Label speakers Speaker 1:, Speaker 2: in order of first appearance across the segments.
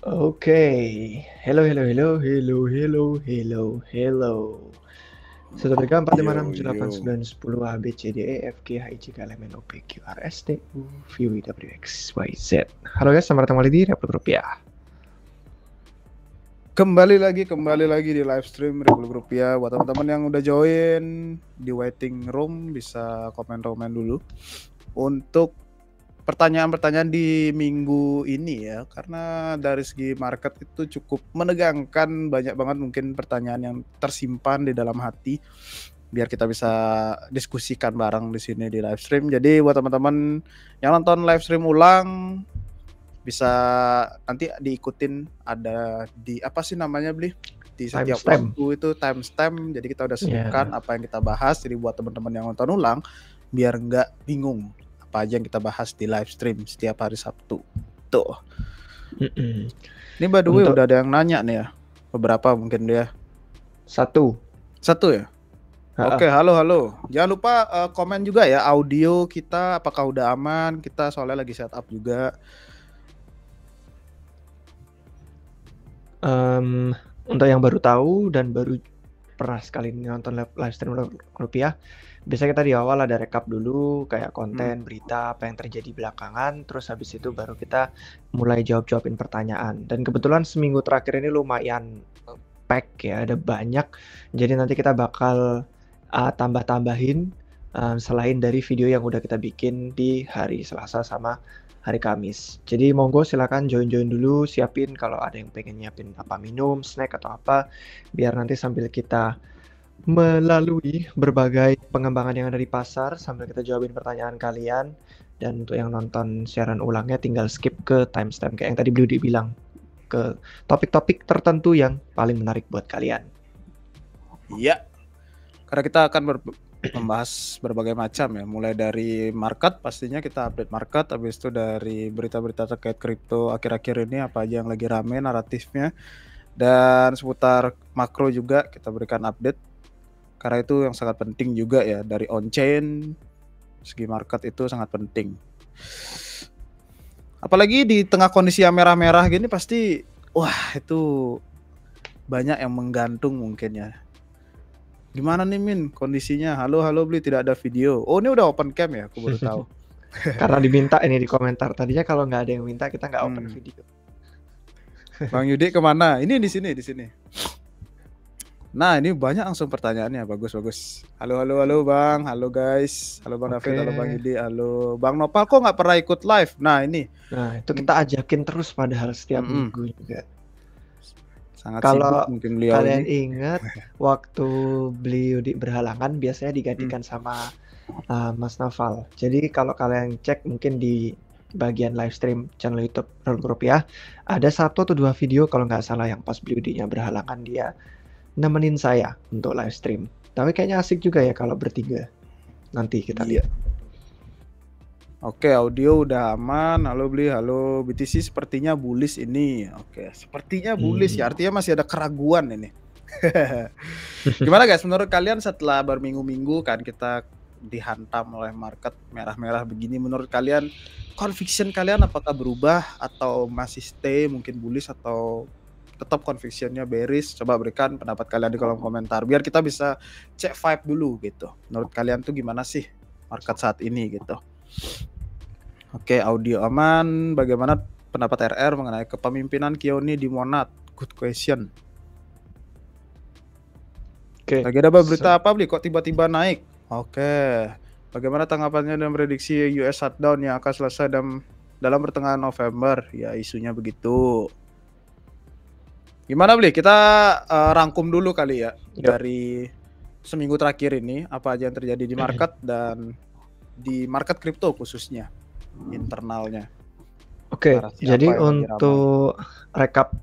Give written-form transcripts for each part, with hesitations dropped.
Speaker 1: Oke, hello, hello, hello, hello, hello, hello, hello. 1 3 4 5 6 7 8 9 10 A B C D E F G H I J K L M N O P Q R S T U V W X Y Z. Halo guys, selamat datang kembali di Republik Rupiah.
Speaker 2: Kembali lagi di live stream Republik Rupiah. Buat teman-teman yang udah join di waiting room bisa komen-komen dulu untuk pertanyaan-pertanyaan di minggu ini ya, karena dari segi market itu cukup menegangkan, banyak banget mungkin pertanyaan yang tersimpan di dalam hati biar kita bisa diskusikan bareng di sini di live stream. Jadi buat teman-teman yang nonton live stream ulang bisa nanti diikutin, ada di apa sih namanya Bli, di setiap
Speaker 1: Timestamp.
Speaker 2: waktu itu timestamp. Jadi kita udah sebutkan apa yang kita bahas. Jadi buat teman-teman yang nonton ulang biar nggak bingung apa aja yang kita bahas di live stream setiap hari Sabtu tuh. Ini by the way udah ada yang nanya nih ya, beberapa mungkin dia satu ya. Oke, halo. Jangan lupa komen juga ya, audio kita apakah udah aman. Kita soalnya lagi setup juga.
Speaker 1: Untuk yang baru tahu dan baru pernah sekali nonton live stream Rupiah, biasanya kita di awal ada recap dulu kayak konten, berita, apa yang terjadi belakangan, terus habis itu baru kita mulai jawabin pertanyaan. Dan kebetulan seminggu terakhir ini lumayan pack ya, ada banyak. Jadi nanti kita bakal tambah-tambahin selain dari video yang udah kita bikin di hari Selasa sama hari Kamis. Jadi monggo silakan join dulu, siapin kalau ada yang pengen nyiapin apa minum, snack atau apa, biar nanti sambil kita melalui berbagai pengembangan yang ada di pasar sambil kita jawabin pertanyaan kalian. Dan untuk yang nonton siaran ulangnya tinggal skip ke timestamp kayak yang tadi Blue bilang, ke topik-topik tertentu yang paling menarik buat kalian.
Speaker 2: Iya, karena kita akan membahas berbagai macam ya, mulai dari market, pastinya kita update market, habis itu dari berita-berita terkait kripto akhir-akhir ini apa aja yang lagi rame naratifnya, dan seputar makro juga kita berikan update karena itu yang sangat penting juga ya, dari on-chain segi market itu sangat penting. Apalagi di tengah kondisi yang merah-merah gini pasti wah itu banyak yang menggantung mungkin ya. Gimana nih Min kondisinya? Halo Bli, tidak ada video. Oh ini udah open cam ya, aku baru tahu.
Speaker 1: Karena diminta ini di komentar. Tadinya kalau nggak ada yang minta kita nggak open video.
Speaker 2: Bang Yudi kemana? Ini di sini. Nah ini banyak langsung pertanyaannya, bagus. Halo Bang, halo guys, halo Bang David, halo Bang Yudi, halo Bang Nopal. Kok nggak pernah ikut live? Nah ini.
Speaker 1: Nah itu kita ajakin terus padahal setiap minggu juga.
Speaker 2: Sangat
Speaker 1: kalau
Speaker 2: sibuk mungkin beliau
Speaker 1: kalian
Speaker 2: ini.
Speaker 1: Ingat waktu beliau berhalangan biasanya digantikan sama Mas Naval. Jadi kalau kalian cek mungkin di bagian live stream channel YouTube Republik Rupiah ada 1 atau 2 video kalau nggak salah yang pas beliau berhalangan dia nemenin saya untuk live stream. Tapi kayaknya asik juga ya kalau bertiga. Nanti kita lihat.
Speaker 2: Oke, audio udah aman. Halo Bli, halo BTC, sepertinya bullish ini. Oke, sepertinya bullish ya, artinya masih ada keraguan ini. Gimana guys, menurut kalian setelah berminggu-minggu kan kita dihantam oleh market merah-merah begini, menurut kalian conviction kalian apakah berubah atau masih stay mungkin bullish atau tetap convictionnya bearish? Coba berikan pendapat kalian di kolom komentar biar kita bisa cek vibe dulu gitu. Menurut kalian tuh gimana sih market saat ini gitu? Oke, audio aman. Bagaimana pendapat RR mengenai kepemimpinan Kioni di Monad? Good question. Oke. Lagi ada berita apa Bli? Kok tiba-tiba naik? Oke. Bagaimana tanggapannya dan prediksi US shutdown yang akan selesai dalam pertengahan November? Ya isunya begitu. Gimana Bli? Kita rangkum dulu kali ya. Dari seminggu terakhir ini apa aja yang terjadi di market dan di market kripto khususnya internalnya.
Speaker 1: Oke, jadi untuk recap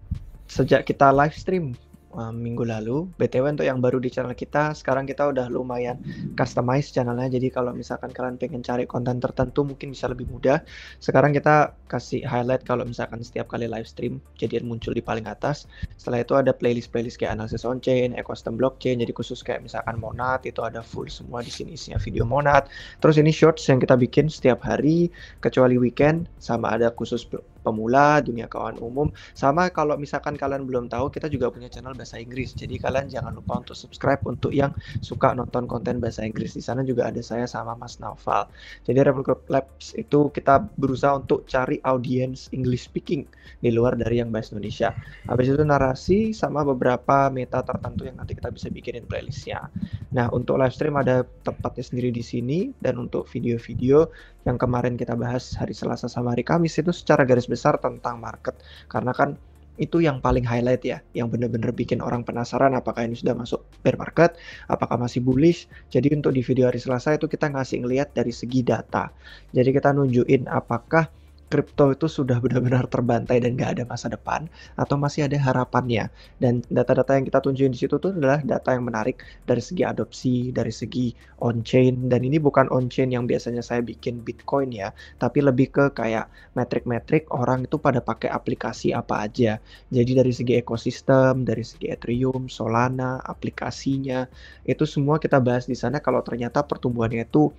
Speaker 1: sejak kita live stream minggu lalu, BTW untuk yang baru di channel kita, sekarang kita udah lumayan customize channelnya, jadi kalau misalkan kalian pengen cari konten tertentu mungkin bisa lebih mudah. Sekarang kita kasih highlight kalau misalkan setiap kali live stream jadian muncul di paling atas. Setelah itu ada playlist kayak analisis on-chain, ecosystem blockchain, jadi khusus kayak misalkan Monad itu ada full semua di sini isinya video Monad. Terus ini shorts yang kita bikin setiap hari kecuali weekend, sama ada khusus pemula, dunia keuangan umum. Sama kalau misalkan kalian belum tahu, kita juga punya channel bahasa Inggris. Jadi kalian jangan lupa untuk subscribe untuk yang suka nonton konten bahasa Inggris. Di sana juga ada saya sama Mas Naufal. Jadi Rebel Group Labs itu kita berusaha untuk cari audiens English speaking di luar dari yang bahasa Indonesia. Habis itu narasi sama beberapa meta tertentu yang nanti kita bisa bikinin playlistnya. Nah, untuk live stream ada tempatnya sendiri di sini, dan untuk video-video yang kemarin kita bahas hari Selasa sama hari Kamis itu secara garis besar tentang market. Karena kan itu yang paling highlight ya, yang benar-benar bikin orang penasaran apakah ini sudah masuk bear market, apakah masih bullish. Jadi untuk di video hari Selasa itu kita ngasih ngelihat dari segi data. Jadi kita nunjukin apakah kripto itu sudah benar-benar terbantai dan nggak ada masa depan, atau masih ada harapannya. Dan data-data yang kita tunjukin di situ tuh adalah data yang menarik dari segi adopsi, dari segi on-chain. Dan ini bukan on-chain yang biasanya saya bikin Bitcoin ya, tapi lebih ke kayak metrik-metrik orang itu pada pakai aplikasi apa aja. Jadi dari segi ekosistem, dari segi Ethereum, Solana, aplikasinya, itu semua kita bahas di sana. Kalau ternyata pertumbuhannya itu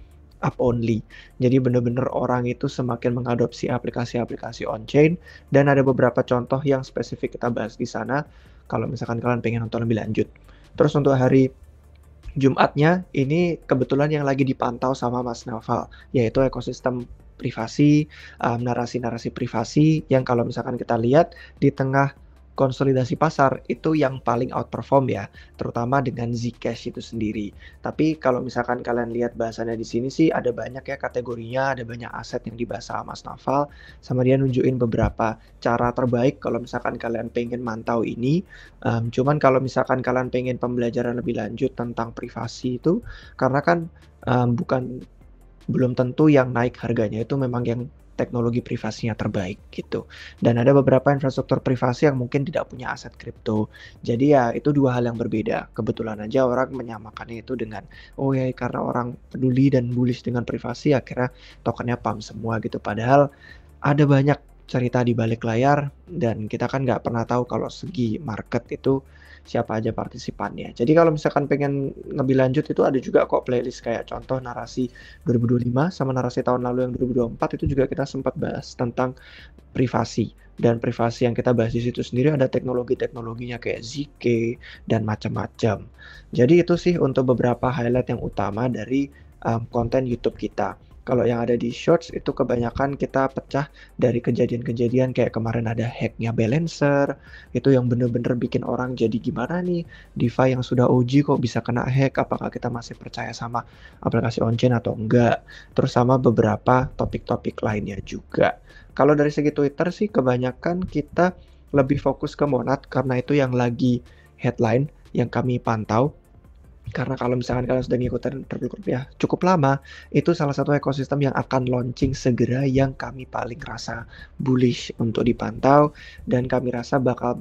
Speaker 1: up only. Jadi benar-benar orang itu semakin mengadopsi aplikasi-aplikasi on-chain, dan ada beberapa contoh yang spesifik kita bahas di sana kalau misalkan kalian pengen nonton lebih lanjut. Terus untuk hari Jumatnya ini kebetulan yang lagi dipantau sama Mas Naufal, yaitu ekosistem privasi, narasi-narasi privasi yang kalau misalkan kita lihat di tengah konsolidasi pasar itu yang paling outperform ya, terutama dengan Zcash itu sendiri. Tapi kalau misalkan kalian lihat bahasannya di sini sih ada banyak ya kategorinya, ada banyak aset yang dibahas sama Mas Naufal, sama dia nunjukin beberapa cara terbaik kalau misalkan kalian pengen mantau ini. Cuman kalau misalkan kalian pengen pembelajaran lebih lanjut tentang privasi itu, karena kan belum tentu yang naik harganya itu memang yang teknologi privasinya terbaik gitu. Dan ada beberapa infrastruktur privasi yang mungkin tidak punya aset kripto. Jadi ya itu dua hal yang berbeda. Kebetulan aja orang menyamakannya itu dengan, oh ya karena orang peduli dan bullish dengan privasi akhirnya tokennya pump semua gitu. Padahal ada banyak cerita di balik layar, dan kita kan nggak pernah tahu kalau segi market itu siapa aja partisipannya. Jadi kalau misalkan pengen lebih lanjut itu ada juga kok playlist kayak contoh narasi 2025 sama narasi tahun lalu yang 2024 itu juga kita sempat bahas tentang privasi. Dan privasi yang kita bahas di situ sendiri ada teknologi-teknologinya kayak ZK dan macam-macam. Jadi itu sih untuk beberapa highlight yang utama dari konten YouTube kita. Kalau yang ada di Shorts itu kebanyakan kita pecah dari kejadian-kejadian kayak kemarin ada hacknya Balancer, itu yang bener-bener bikin orang jadi gimana nih, DeFi yang sudah OG kok bisa kena hack, apakah kita masih percaya sama aplikasi on-chain atau enggak, terus sama beberapa topik-topik lainnya juga. Kalau dari segi Twitter sih kebanyakan kita lebih fokus ke Monad karena itu yang lagi headline yang kami pantau. Karena kalau misalkan kalian sudah ngikutin Rebel Group ya cukup lama, itu salah satu ekosistem yang akan launching segera yang kami paling rasa bullish untuk dipantau, dan kami rasa bakal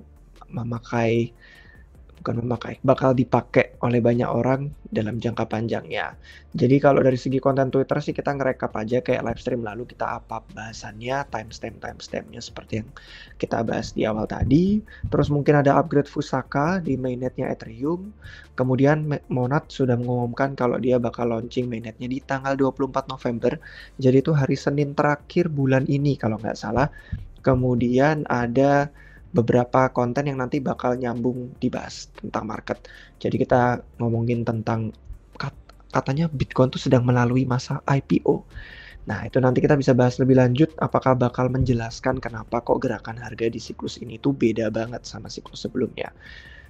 Speaker 1: bakal dipakai oleh banyak orang dalam jangka panjangnya. Jadi kalau dari segi konten Twitter sih kita ngerekap aja kayak live stream lalu kita up bahasannya, timestampnya seperti yang kita bahas di awal tadi. Terus mungkin ada upgrade Fusaka di mainnetnya Ethereum. Kemudian Monad sudah mengumumkan kalau dia bakal launching mainnetnya di tanggal 24 November. Jadi itu hari Senin terakhir bulan ini kalau nggak salah. Kemudian ada beberapa konten yang nanti bakal nyambung dibahas tentang market. Jadi kita ngomongin tentang katanya Bitcoin tuh sedang melalui masa IPO. Nah itu nanti kita bisa bahas lebih lanjut apakah bakal menjelaskan kenapa kok gerakan harga di siklus ini tuh beda banget sama siklus sebelumnya.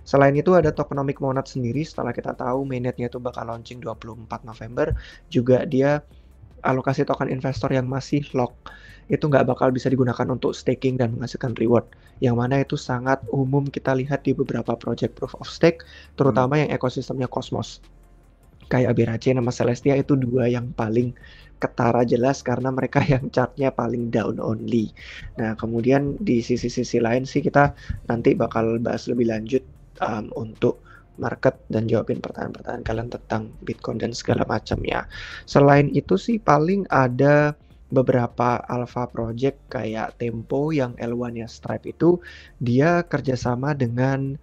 Speaker 1: Selain itu ada tokenomic Monad sendiri, setelah kita tahu mainnetnya itu bakal launching 24 November, juga dia alokasi token investor yang masih lock itu nggak bakal bisa digunakan untuk staking dan menghasilkan reward, yang mana itu sangat umum kita lihat di beberapa project proof of stake, terutama yang ekosistemnya Cosmos kayak BRC sama Celestia. Itu dua yang paling ketara jelas karena mereka yang chartnya paling down only. Nah kemudian di sisi-sisi lain sih kita nanti bakal bahas lebih lanjut untuk market dan jawabin pertanyaan-pertanyaan kalian tentang Bitcoin dan segala macamnya. Selain itu sih paling ada beberapa alpha project kayak Tempo yang L1-nya Stripe itu dia kerjasama dengan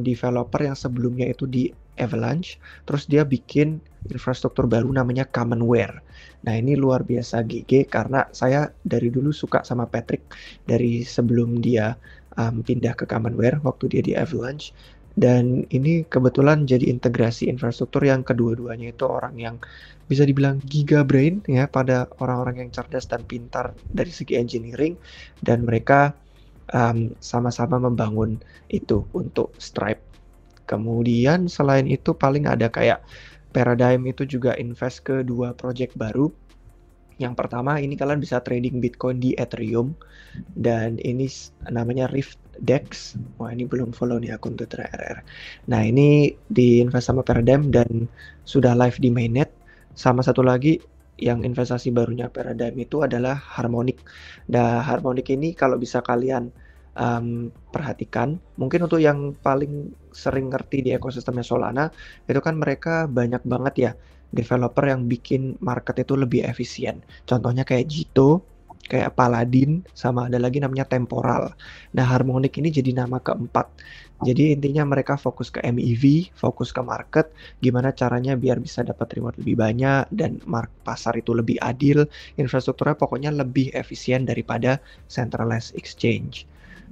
Speaker 1: developer yang sebelumnya itu di Avalanche, terus dia bikin infrastruktur baru namanya Commonwear. Nah ini luar biasa GG karena saya dari dulu suka sama Patrick dari sebelum dia pindah ke Commonwear waktu dia di Avalanche. Dan ini kebetulan jadi integrasi infrastruktur yang kedua-duanya itu orang yang bisa dibilang giga brain ya pada orang-orang yang cerdas dan pintar dari segi engineering, dan mereka sama-sama membangun itu untuk Stripe. Kemudian selain itu paling ada kayak Paradigm itu juga invest ke 2 project baru. Yang pertama ini kalian bisa trading Bitcoin di Ethereum dan ini namanya Rift Dex. Wah ini belum follow nih akun Twitter RR. Nah ini diinvest sama Paradigm dan sudah live di mainnet. Sama satu lagi yang investasi barunya Paradigm itu adalah Harmonic. Nah Harmonic ini kalau bisa kalian perhatikan, mungkin untuk yang paling sering ngerti di ekosistemnya Solana, itu kan mereka banyak banget ya developer yang bikin market itu lebih efisien. Contohnya kayak Jito, kayak Paladin, sama ada lagi namanya Temporal. Nah Harmonic ini jadi nama keempat. Jadi intinya mereka fokus ke MEV, fokus ke market, gimana caranya biar bisa dapat reward lebih banyak, dan pasar itu lebih adil, infrastrukturnya pokoknya lebih efisien daripada centralized exchange.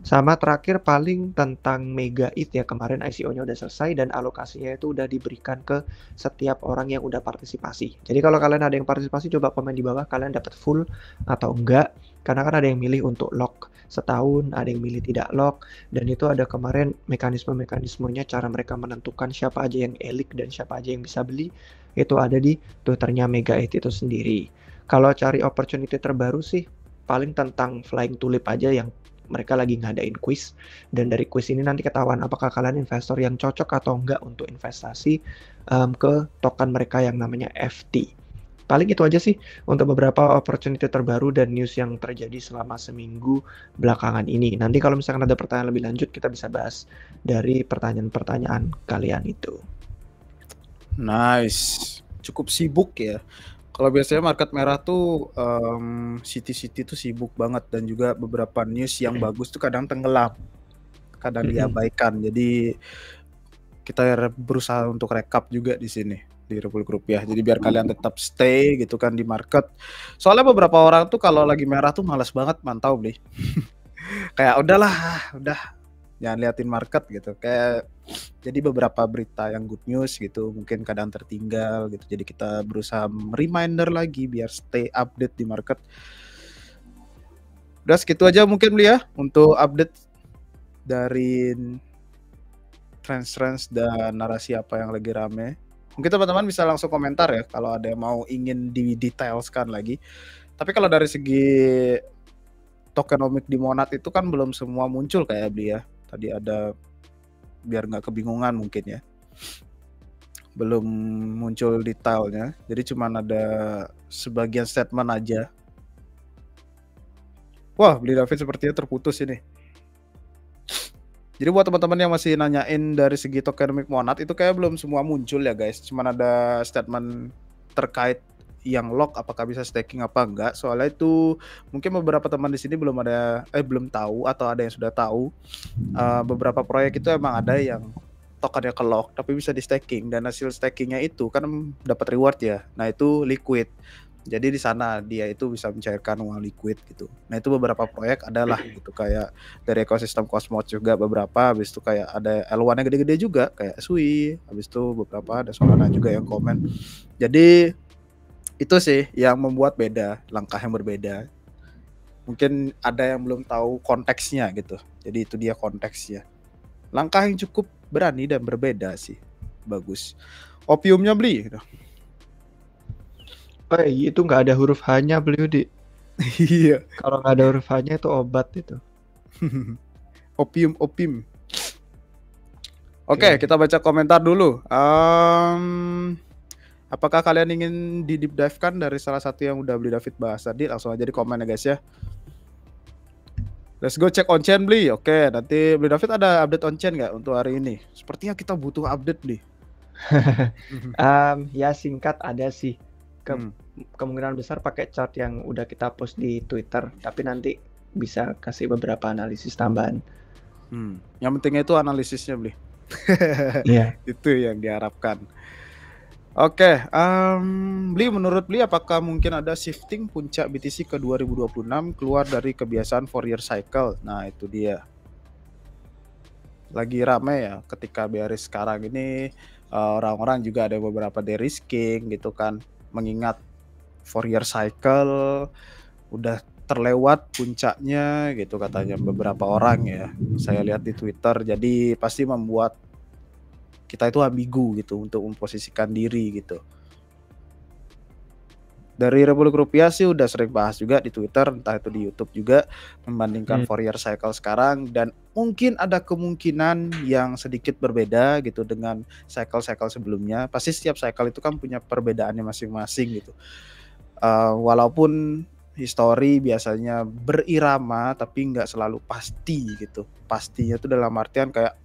Speaker 1: Sama terakhir paling tentang Mega It ya, kemarin ICO-nya udah selesai dan alokasinya itu udah diberikan ke setiap orang yang udah partisipasi. Jadi kalau kalian ada yang partisipasi coba komen di bawah kalian dapat full atau enggak. Karena kan ada yang milih untuk lock setahun, ada yang milih tidak lock, dan itu ada kemarin mekanisme-mekanismenya cara mereka menentukan siapa aja yang elik dan siapa aja yang bisa beli, itu ada di Twitternya Mega It itu sendiri. Kalau cari opportunity terbaru sih paling tentang Flying Tulip aja yang mereka lagi ngadain quiz, dan dari quiz ini nanti ketahuan apakah kalian investor yang cocok atau enggak untuk investasi ke token mereka yang namanya FT. Paling itu aja sih untuk beberapa opportunity terbaru dan news yang terjadi selama seminggu belakangan ini. Nanti kalau misalkan ada pertanyaan lebih lanjut kita bisa bahas dari pertanyaan-pertanyaan kalian itu.
Speaker 2: Nice, cukup sibuk ya. Kalau biasanya market merah tuh city-city tuh sibuk banget, dan juga beberapa news yang bagus tuh kadang tenggelam, kadang diabaikan. Jadi kita berusaha untuk rekap juga di sini di Republik Rupiah. Jadi biar kalian tetap stay gitu kan di market. Soalnya beberapa orang tuh kalau lagi merah tuh malas banget mantau beli. Kayak udah jangan liatin market gitu. Kayak jadi beberapa berita yang good news gitu mungkin kadang tertinggal gitu. Jadi kita berusaha reminder lagi biar stay update di market. Udah segitu aja mungkin beli ya untuk update dari trends dan narasi apa yang lagi rame. Mungkin teman-teman bisa langsung komentar ya kalau ada yang mau ingin didetailskan lagi. Tapi kalau dari segi tokenomic di Monad itu kan belum semua muncul kayak beli ya. Tadi ada, biar nggak kebingungan mungkin ya, belum muncul detailnya, jadi cuman ada sebagian statement aja. Wah, beli David sepertinya terputus ini. Jadi buat teman-teman yang masih nanyain dari segi tokenomic Monad itu kayak belum semua muncul ya guys, cuman ada statement terkait yang lock apakah bisa staking apa enggak. Soalnya itu mungkin beberapa teman di sini belum tahu atau ada yang sudah tahu. Beberapa proyek itu emang ada yang tokennya ke lock tapi bisa di staking, dan hasil stakingnya itu kan dapat reward ya. Nah itu liquid. Jadi di sana dia itu bisa mencairkan uang liquid gitu. Nah itu beberapa proyek adalah gitu, kayak dari ekosistem Cosmos juga beberapa. Habis itu kayak ada L1 yang gede-gede juga kayak Sui. Habis itu beberapa ada Solana juga yang komen. Jadi itu sih yang membuat beda, langkah yang berbeda. Mungkin ada yang belum tahu konteksnya gitu. Jadi itu dia konteksnya. Langkah yang cukup berani dan berbeda sih. Bagus. Opiumnya beli gitu.
Speaker 1: Oh itu nggak ada huruf H-nya beli di.
Speaker 2: Iya.
Speaker 1: Kalau nggak ada huruf H-nya itu obat itu.
Speaker 2: Opium. Oke, kita baca komentar dulu. Apakah kalian ingin di deep dive kan dari salah satu yang udah beli David bahas tadi? Langsung aja di komen ya guys ya. Let's go check on chain beli. Oke, nanti beli David ada update on chain nggak untuk hari ini? Sepertinya kita butuh update beli.
Speaker 1: Ya singkat ada sih. Kemungkinan besar pakai chart yang udah kita post di Twitter, tapi nanti bisa kasih beberapa analisis tambahan.
Speaker 2: Yang pentingnya itu analisisnya beli.
Speaker 1: Iya.
Speaker 2: Itu yang diharapkan. Oke, Bli, menurut Bli apakah mungkin ada shifting puncak BTC ke 2026 keluar dari kebiasaan Fourier cycle? Nah, itu dia. Lagi rame ya ketika bearish sekarang ini, orang-orang juga ada beberapa de-risking gitu kan, mengingat Fourier cycle udah terlewat puncaknya gitu katanya beberapa orang ya. Saya lihat di Twitter, jadi pasti membuat kita itu ambigu gitu untuk memposisikan diri gitu. Dari Republik Rupiah sih udah sering bahas juga di Twitter, entah itu di YouTube juga, membandingkan Fourier cycle sekarang, dan mungkin ada kemungkinan yang sedikit berbeda gitu dengan cycle-cycle sebelumnya. Pasti setiap cycle itu kan punya perbedaannya masing-masing gitu. Walaupun histori biasanya berirama tapi nggak selalu pasti gitu. Pastinya itu dalam artian kayak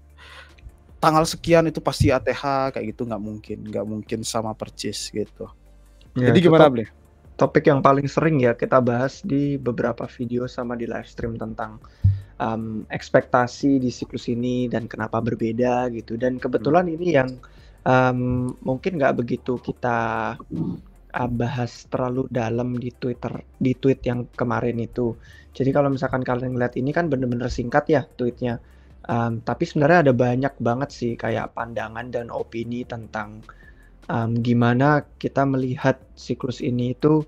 Speaker 2: tanggal sekian itu pasti ATH kayak gitu, nggak mungkin sama percis gitu.
Speaker 1: Ya,
Speaker 2: Jadi gimana Bli?
Speaker 1: Topik yang paling sering ya kita bahas di beberapa video sama di live stream tentang ekspektasi di siklus ini dan kenapa berbeda gitu. Dan kebetulan ini yang mungkin nggak begitu kita bahas terlalu dalam di tweet yang kemarin itu. Jadi kalau misalkan kalian lihat ini kan bener-bener singkat ya tweetnya. Tapi sebenarnya ada banyak banget sih kayak pandangan dan opini tentang gimana kita melihat siklus ini itu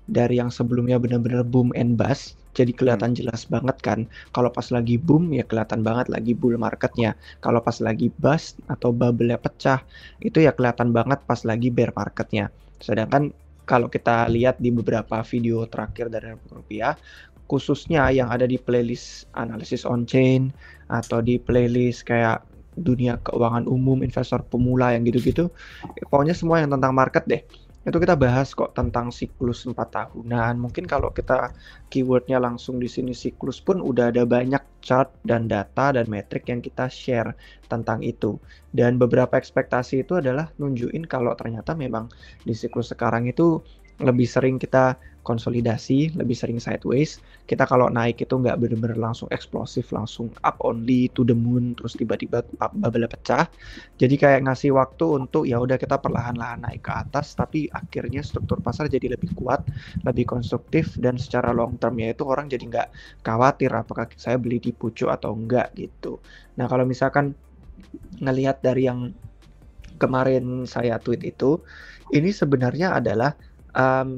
Speaker 1: dari yang sebelumnya benar-benar boom and bust, jadi kelihatan jelas banget kan. Kalau pas lagi boom ya kelihatan banget lagi bull marketnya. Kalau pas lagi bust atau bubble-nya pecah, itu ya kelihatan banget pas lagi bear marketnya. Sedangkan kalau kita lihat di beberapa video terakhir dari Rupiah, khususnya yang ada di playlist analisis on-chain atau di playlist kayak dunia keuangan umum, investor pemula yang gitu-gitu, pokoknya semua yang tentang market deh, itu kita bahas kok tentang siklus 4 tahunan. Mungkin kalau kita keywordnya langsung di sini siklus pun udah ada banyak chart dan data dan metrik yang kita share tentang itu. Dan beberapa ekspektasi itu adalah nunjukin kalau ternyata memang di siklus sekarang itu lebih sering kita konsolidasi, lebih sering sideways. Kita kalau naik itu nggak benar-benar langsung eksplosif, langsung up only to the moon, terus tiba-tiba bubble pecah. Jadi kayak ngasih waktu untuk ya udah kita perlahan-lahan naik ke atas, tapi akhirnya struktur pasar jadi lebih kuat, lebih konstruktif, dan secara long term-nya itu orang jadi nggak khawatir apakah saya beli di pucuk atau enggak gitu. Nah kalau misalkan ngelihat dari yang kemarin saya tweet itu, ini sebenarnya adalah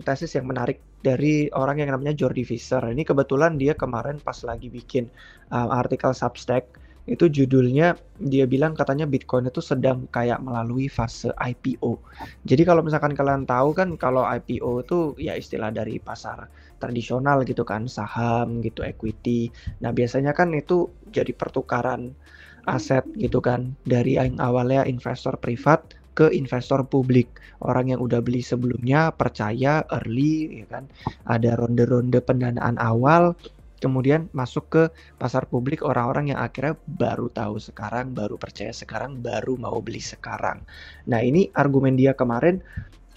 Speaker 1: tesis yang menarik dari orang yang namanya Jordi Visser. Ini kebetulan dia kemarin pas lagi bikin artikel Substack, itu judulnya dia bilang katanya Bitcoin itu sedang kayak melalui fase IPO. Jadi kalau misalkan kalian tahu kan kalau IPO itu ya istilah dari pasar tradisional gitu kan, saham gitu, equity. Nah biasanya kan itu jadi pertukaran aset gitu kan, dari yang awalnya investor privat ke investor publik. Orang yang udah beli sebelumnya percaya early ya kan, ada ronde-ronde pendanaan awal, kemudian masuk ke pasar publik orang-orang yang akhirnya baru tahu sekarang, baru percaya sekarang, baru mau beli sekarang. Nah ini argumen dia kemarin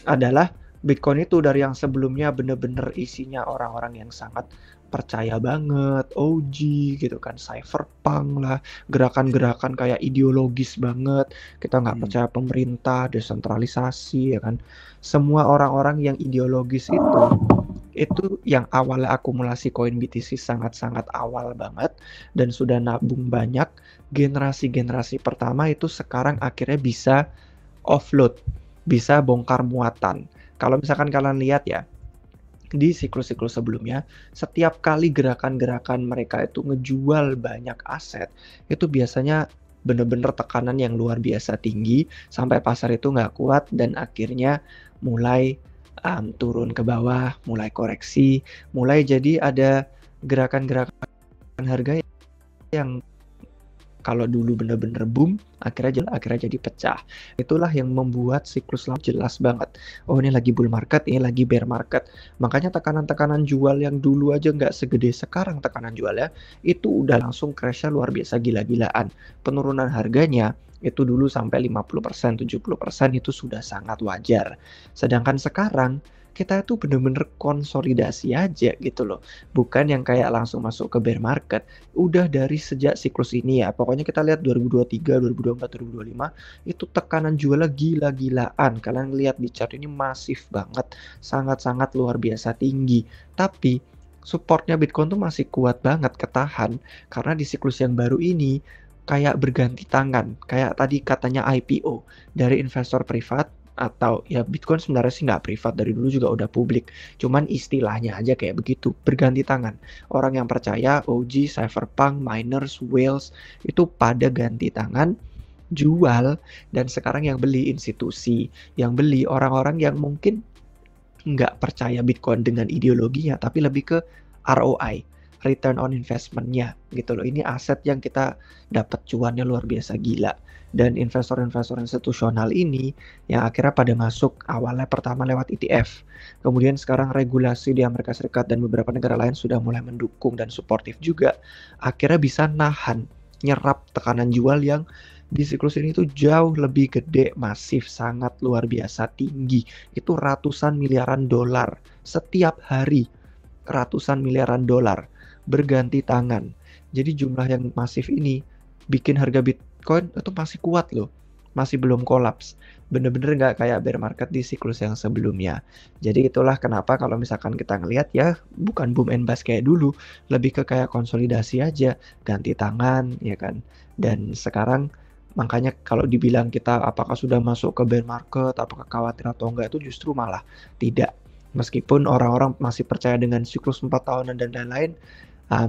Speaker 1: adalah Bitcoin itu dari yang sebelumnya bener-bener isinya orang-orang yang sangat percaya banget, OG gitu kan, cypherpunk lah, gerakan-gerakan kayak ideologis banget, kita nggak percaya pemerintah, desentralisasi ya kan. Semua orang-orang yang ideologis itu yang awalnya akumulasi koin BTC sangat-sangat awal banget dan sudah nabung banyak, generasi-generasi pertama itu sekarang akhirnya bisa offload, bisa bongkar muatan. Kalau misalkan kalian lihat ya, di siklus-siklus sebelumnya, setiap kali gerakan-gerakan mereka itu ngejual banyak aset, itu biasanya bener-bener tekanan yang luar biasa tinggi, sampai pasar itu nggak kuat, dan akhirnya mulai turun ke bawah, mulai koreksi, mulai jadi ada gerakan-gerakan harga yang kalau dulu bener-bener boom, akhirnya jadi pecah. Itulah yang membuat siklus jelas banget. Oh ini lagi bull market, ini lagi bear market. Makanya tekanan-tekanan jual yang dulu aja nggak segede sekarang tekanan jualnya, itu udah langsung crash-nya luar biasa gila-gilaan. Penurunan harganya itu dulu sampai 50%, 70% itu sudah sangat wajar. Sedangkan sekarang kita tuh bener-bener konsolidasi aja gitu loh. Bukan yang kayak langsung masuk ke bear market. Udah dari sejak siklus ini ya, pokoknya kita lihat 2023, 2024, 2025 itu tekanan jualnya gila-gilaan. Kalian lihat di chart ini masif banget, sangat-sangat luar biasa tinggi. Tapi supportnya Bitcoin tuh masih kuat banget, ketahan karena di siklus yang baru ini kayak berganti tangan. Kayak tadi katanya IPO dari investor privat, atau ya Bitcoin sebenarnya sih nggak privat, dari dulu juga udah publik. Cuman istilahnya aja kayak begitu, berganti tangan. Orang yang percaya OG, Cypherpunk, miners, whales itu pada ganti tangan, jual, dan sekarang yang beli institusi, yang beli orang-orang yang mungkin nggak percaya Bitcoin dengan ideologinya, tapi lebih ke ROI, return on investment-nya gitu loh. Ini aset yang kita dapat cuannya luar biasa gila. Dan investor-investor institusional ini yang akhirnya pada masuk awalnya pertama lewat ETF. Kemudian sekarang regulasi di Amerika Serikat dan beberapa negara lain sudah mulai mendukung dan suportif juga. Akhirnya bisa nahan, nyerap tekanan jual yang di siklus ini tuh jauh lebih gede, masif, sangat luar biasa tinggi. Itu ratusan miliaran dolar setiap hari. Ratusan miliaran dolar berganti tangan. Jadi jumlah yang masif ini bikin harga Bitcoin itu masih kuat loh. Masih belum kolaps. Bener-bener nggak kayak bear market di siklus yang sebelumnya. Jadi itulah kenapa kalau misalkan kita ngelihat ya bukan boom and bust kayak dulu. Lebih ke kayak konsolidasi aja. Ganti tangan ya kan. Dan sekarang makanya kalau dibilang kita apakah sudah masuk ke bear market, apakah khawatir atau enggak, itu justru malah tidak. Meskipun orang-orang masih percaya dengan siklus 4 tahunan dan lain-lain,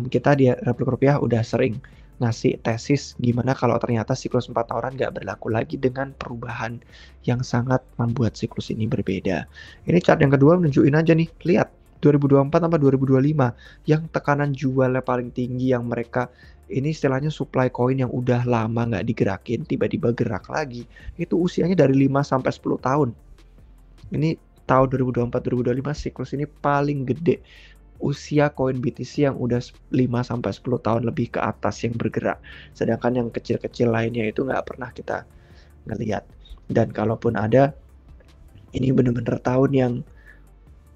Speaker 1: kita di Replik Rupiah udah sering ngasih tesis gimana kalau ternyata siklus 4 tahunan nggak berlaku lagi dengan perubahan yang sangat membuat siklus ini berbeda. Ini chart yang kedua menunjukin aja nih, lihat 2024 sampai 2025 yang tekanan jualnya paling tinggi, yang mereka ini istilahnya supply coin yang udah lama nggak digerakin tiba-tiba gerak lagi, itu usianya dari 5 sampai 10 tahun. Ini tahun 2024-2025 siklus ini paling gede usia koin BTC yang udah 5 sampai 10 tahun lebih ke atas yang bergerak. Sedangkan yang kecil-kecil lainnya itu nggak pernah kita ngelihat. Dan kalaupun ada, ini bener-bener tahun yang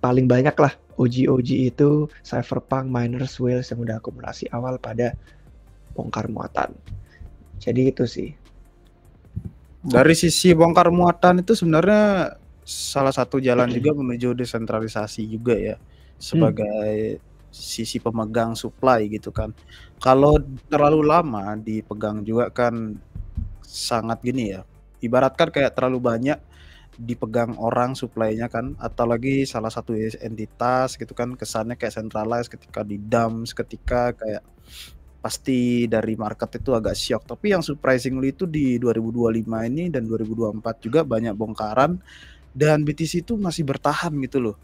Speaker 1: paling banyak lah OG itu Cypherpunk, miners, whales yang udah akumulasi awal pada bongkar muatan. Jadi itu sih.
Speaker 2: Dari sisi bongkar muatan itu sebenarnya salah satu jalan juga menuju desentralisasi juga ya, sebagai sisi pemegang supply gitu kan. Kalau terlalu lama dipegang juga kan sangat gini ya, ibaratkan kayak terlalu banyak dipegang orang supply-nya kan, atau lagi salah satu entitas gitu kan, kesannya kayak centralized. Ketika di dump seketika kayak pasti dari market itu agak syok. Tapi yang surprisingly itu di 2025 ini dan 2024 juga banyak bongkaran, dan BTC itu masih bertahan gitu loh,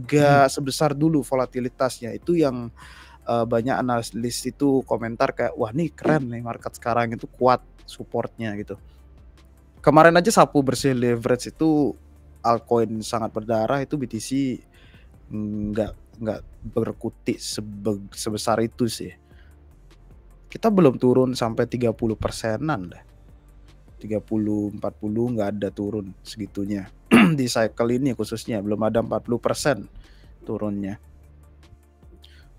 Speaker 2: gak sebesar dulu volatilitasnya. Itu yang banyak analis itu komentar kayak wah nih keren nih market sekarang, itu kuat supportnya gitu. Kemarin aja sapu bersih leverage itu altcoin sangat berdarah, itu BTC nggak berkutik sebesar itu sih. Kita belum turun sampai 30%-an dah. 30-40 nggak ada turun segitunya. Di cycle ini khususnya belum ada 40% turunnya.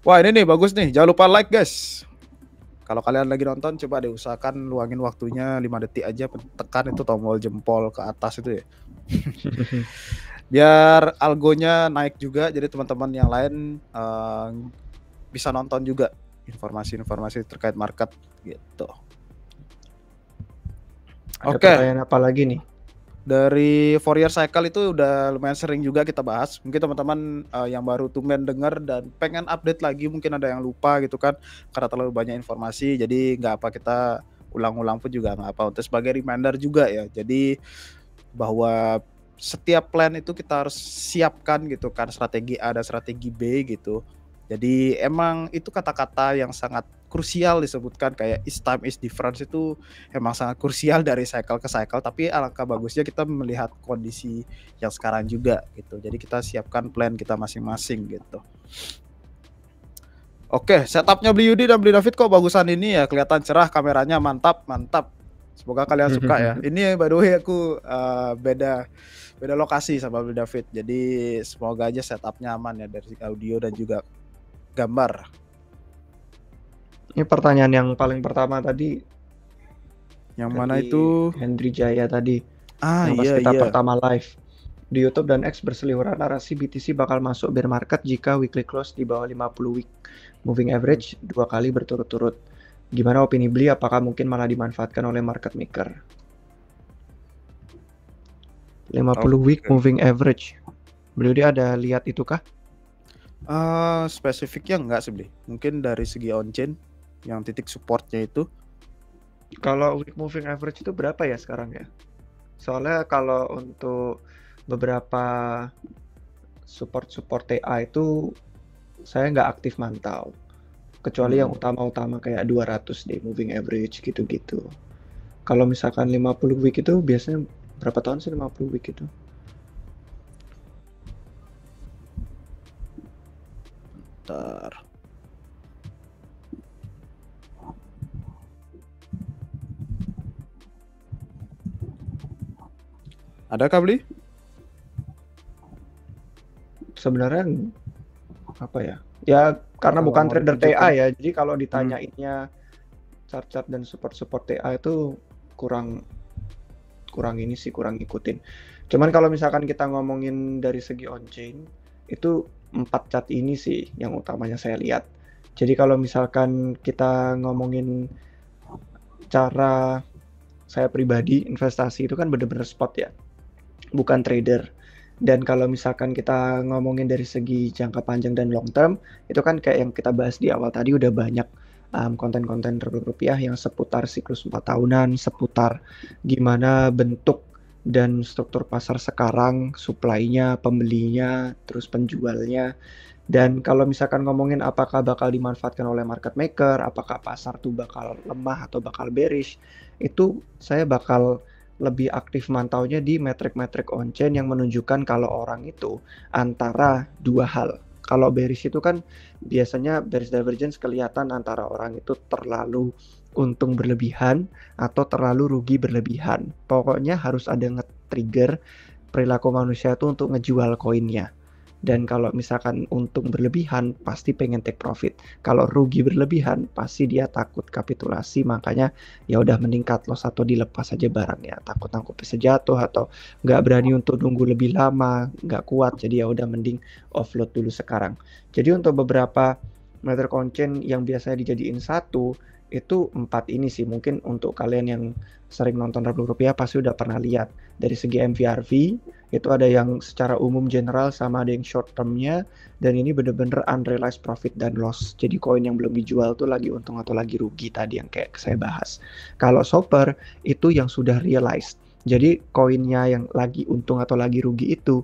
Speaker 2: Wah ini nih bagus nih, jangan lupa like guys. Kalau kalian lagi nonton coba deh usahakan luangin waktunya 5 detik aja, tekan itu tombol jempol ke atas itu ya. Biar algonya naik juga, jadi teman-teman yang lain bisa nonton juga informasi-informasi terkait market gitu.
Speaker 1: Ada pertanyaan apa lagi nih?
Speaker 2: Dari Fourier Cycle itu udah lumayan sering juga kita bahas. Mungkin teman-teman yang baru tumben denger dan pengen update lagi, mungkin ada yang lupa gitu kan, karena terlalu banyak informasi. Jadi nggak apa, kita ulang-ulang pun juga nggak apa. Untuk sebagai reminder juga ya. Jadi bahwa setiap plan itu kita harus siapkan gitu kan, strategi A dan strategi B gitu. Jadi emang itu kata-kata yang sangat krusial disebutkan, kayak is time is difference itu emang sangat krusial dari cycle ke cycle. Tapi alangkah bagusnya kita melihat kondisi yang sekarang juga gitu. Jadi kita siapkan plan kita masing-masing gitu. Oke, setupnya beli Yudi dan beli David kok bagusan ini ya, kelihatan cerah, kameranya mantap. Semoga kalian suka ya. Ini by the way aku beda lokasi sama Bro David. Jadi semoga aja setupnya aman ya dari audio dan juga gambar.
Speaker 1: Ini pertanyaan yang paling pertama tadi.
Speaker 2: Yang mana itu?
Speaker 1: Hendry Jaya tadi.
Speaker 2: Yang
Speaker 1: pas kita pertama live di YouTube dan X berseliweran narasi BTC bakal masuk bear market jika weekly close di bawah 50 week moving average 2 kali berturut-turut. Gimana opini beli? Apakah mungkin malah dimanfaatkan oleh market maker? 50 week moving average. Beliau dia ada lihat itu kah?
Speaker 2: Spesifiknya enggak sih, Bli. Mungkin dari segi on-chain yang titik supportnya itu.
Speaker 1: Kalau week moving average itu berapa ya sekarang ya? Soalnya kalau untuk beberapa support TA itu saya nggak aktif mantau. Kecuali yang utama-utama kayak 200 day moving average gitu-gitu. Kalau misalkan 50 week itu biasanya berapa tahun sih 50 week itu?
Speaker 2: Bentar. Adakah Bli?
Speaker 1: Sebenarnya apa ya? Ya karena bukan trader TA ya. Jadi kalau ditanyainnya chart-chart dan support TA itu kurang ini sih, kurang ikutin. Cuman kalau misalkan kita ngomongin dari segi on-chain, itu 4 chart ini sih yang utamanya saya lihat. Jadi kalau misalkan kita ngomongin cara saya pribadi investasi itu kan bener-bener spot ya, bukan trader. Dan kalau misalkan kita ngomongin dari segi jangka panjang dan long term, itu kan kayak yang kita bahas di awal tadi udah banyak konten-konten rupiah yang seputar siklus 4 tahunan, seputar gimana bentuk dan struktur pasar sekarang, supply-nya, pembelinya, terus penjualnya. Dan kalau misalkan ngomongin apakah bakal dimanfaatkan oleh market maker, apakah pasar tuh bakal lemah atau bakal bearish, itu saya bakal lebih aktif mantaunya di metrik-metrik on-chain yang menunjukkan kalau orang itu antara dua hal. Kalau bearish itu kan biasanya bearish divergence kelihatan antara orang itu terlalu untung berlebihan atau terlalu rugi berlebihan. Pokoknya harus ada nge-trigger perilaku manusia itu untuk ngejual koinnya. Dan kalau misalkan untung berlebihan pasti pengen take profit. Kalau rugi berlebihan pasti dia takut kapitulasi, makanya ya udah meningkat loss atau dilepas aja barangnya. Takut bisa jatuh atau nggak berani untuk nunggu lebih lama, nggak kuat. Jadi ya udah mending offload dulu sekarang. Jadi untuk beberapa metrik on-chain yang biasanya dijadiin satu, itu 4 ini sih. Mungkin untuk kalian yang sering nonton rupiah pasti udah pernah lihat. Dari segi MVRV itu ada yang secara umum general sama ada yang short termnya, dan ini bener-bener unrealized profit dan loss. Jadi koin yang belum dijual tuh lagi untung atau lagi rugi tadi yang kayak saya bahas. Kalau Soper itu yang sudah realized. Jadi koinnya yang lagi untung atau lagi rugi itu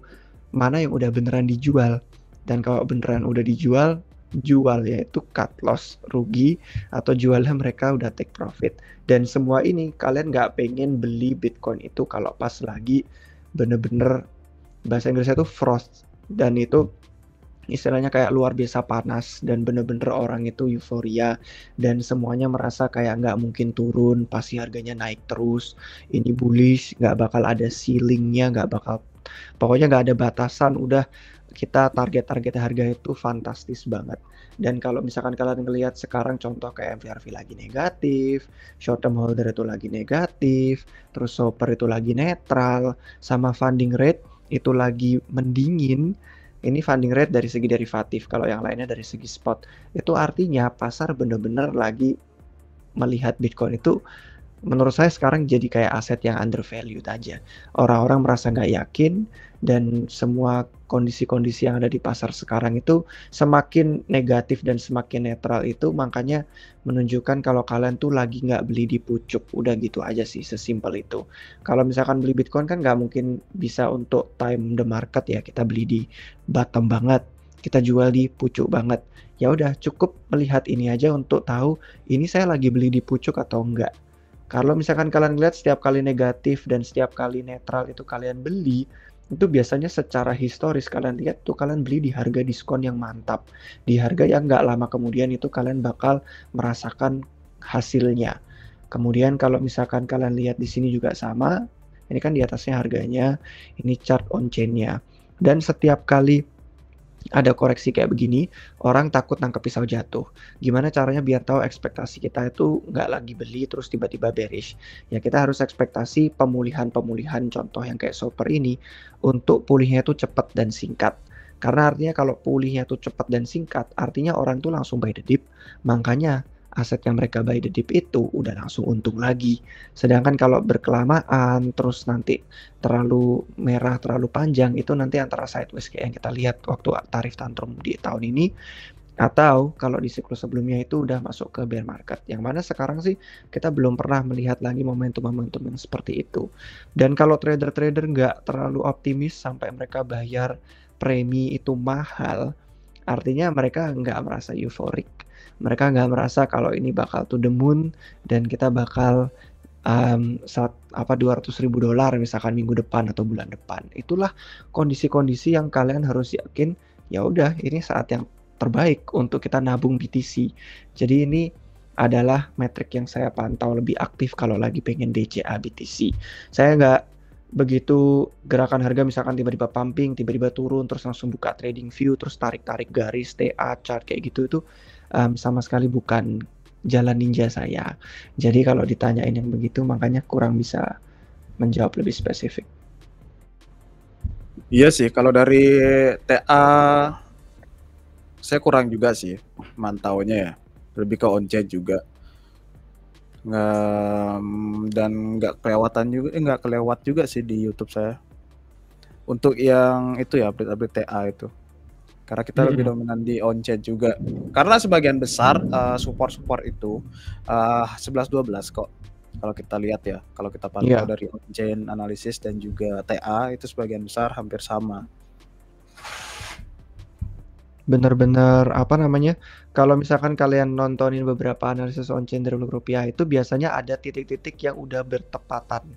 Speaker 1: mana yang udah beneran dijual. Dan kalau beneran udah dijual, jual yaitu cut loss rugi, atau jualnya mereka udah take profit. Dan semua ini kalian nggak pengen beli Bitcoin itu kalau pas lagi bener-bener bahasa Inggrisnya tuh frost, dan itu istilahnya kayak luar biasa panas dan bener-bener orang itu euforia dan semuanya merasa kayak nggak mungkin turun, pasti harganya naik terus, ini bullish, nggak bakal ada ceilingnya, pokoknya nggak ada batasan, udah kita target harga itu fantastis banget. Dan kalau misalkan kalian ngelihat sekarang contoh kayak MVRV lagi negatif, short term holder itu lagi negatif, terus Soper itu lagi netral, sama funding rate itu lagi mendingin. Ini funding rate dari segi derivatif, kalau yang lainnya dari segi spot. Itu artinya pasar bener-bener lagi melihat Bitcoin itu menurut saya sekarang jadi kayak aset yang undervalued aja. Orang-orang merasa nggak yakin, dan semua kondisi-kondisi yang ada di pasar sekarang itu semakin negatif dan semakin netral, itu makanya menunjukkan kalau kalian tuh lagi nggak beli di pucuk. Udah gitu aja sih, sesimpel itu. Kalau misalkan beli Bitcoin kan nggak mungkin bisa untuk time the market ya, kita beli di bottom banget, kita jual di pucuk banget. Ya udah cukup melihat ini aja untuk tahu ini saya lagi beli di pucuk atau enggak. Kalau misalkan kalian lihat setiap kali negatif dan setiap kali netral itu kalian beli, itu biasanya secara historis kalian lihat tuh kalian beli di harga diskon yang mantap, di harga yang nggak lama kemudian itu kalian bakal merasakan hasilnya. Kemudian kalau misalkan kalian lihat di sini juga sama, ini kan di atasnya harganya, ini chart on chain-nya. Dan setiap kali ada koreksi kayak begini, orang takut nangkep pisau jatuh. Gimana caranya biar tahu ekspektasi kita itu nggak lagi beli terus tiba-tiba bearish? Ya kita harus ekspektasi pemulihan-pemulihan, contoh yang kayak Super ini, untuk pulihnya itu cepat dan singkat. Karena artinya kalau pulihnya itu cepat dan singkat, artinya orang tuh langsung buy the dip, makanya aset yang mereka buy the dip itu udah langsung untung lagi. Sedangkan kalau berkelamaan terus nanti terlalu merah, terlalu panjang, itu nanti antara sideways kayak yang kita lihat waktu tarif tantrum di tahun ini, atau kalau di siklus sebelumnya itu udah masuk ke bear market. Yang mana sekarang sih kita belum pernah melihat lagi momentum-momentum yang seperti itu. Dan kalau trader-trader nggak terlalu optimis sampai mereka bayar premi itu mahal, artinya mereka nggak merasa euforik. Mereka nggak merasa kalau ini bakal to the moon dan kita bakal $200.000 misalkan minggu depan atau bulan depan. Itulah kondisi-kondisi yang kalian harus yakin, ya udah ini saat yang terbaik untuk kita nabung BTC. Jadi ini adalah metrik yang saya pantau lebih aktif kalau lagi pengen DCA BTC. Saya nggak begitu gerakan harga misalkan tiba-tiba pumping, tiba-tiba turun, terus langsung buka trading view, terus tarik-tarik garis, TA, chart kayak gitu, itu sama sekali bukan jalan ninja saya. Jadi kalau ditanyain yang begitu, makanya kurang bisa menjawab lebih spesifik.
Speaker 2: Iya sih, kalau dari TA saya kurang juga sih mantaunya ya, lebih ke on-chain juga. Dan nggak kelewat juga sih di YouTube saya. Untuk yang itu ya, update-update TA itu. Karena kita lebih dominan di on-chain juga. Karena sebagian besar support-support itu 11-12 kok. Kalau kita lihat ya, kalau kita pantau dari on-chain analisis dan juga TA itu sebagian besar hampir sama.
Speaker 1: Bener-bener kalau misalkan kalian nontonin beberapa analisis on-chain dari rupiah itu biasanya ada titik-titik yang udah bertepatan.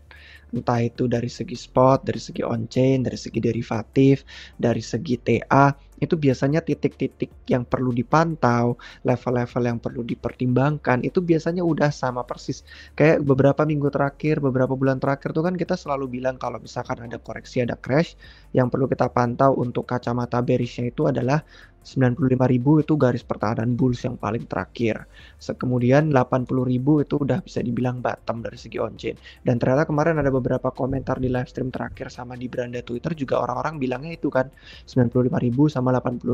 Speaker 1: Entah itu dari segi spot, dari segi on-chain, dari segi derivatif, dari segi TA, itu biasanya titik-titik yang perlu dipantau, level-level yang perlu dipertimbangkan, itu biasanya udah sama persis. Kayak beberapa minggu terakhir, beberapa bulan terakhir tuh kan kita selalu bilang kalau misalkan ada koreksi, ada crash, yang perlu kita pantau untuk kacamata bearishnya itu adalah 95.000 itu garis pertahanan bulls yang paling terakhir. Kemudian 80.000 itu udah bisa dibilang bottom dari segi on-chain. Dan ternyata kemarin ada beberapa komentar di live stream terakhir sama di beranda Twitter juga orang-orang bilangnya itu kan 95.000 sama 80.000.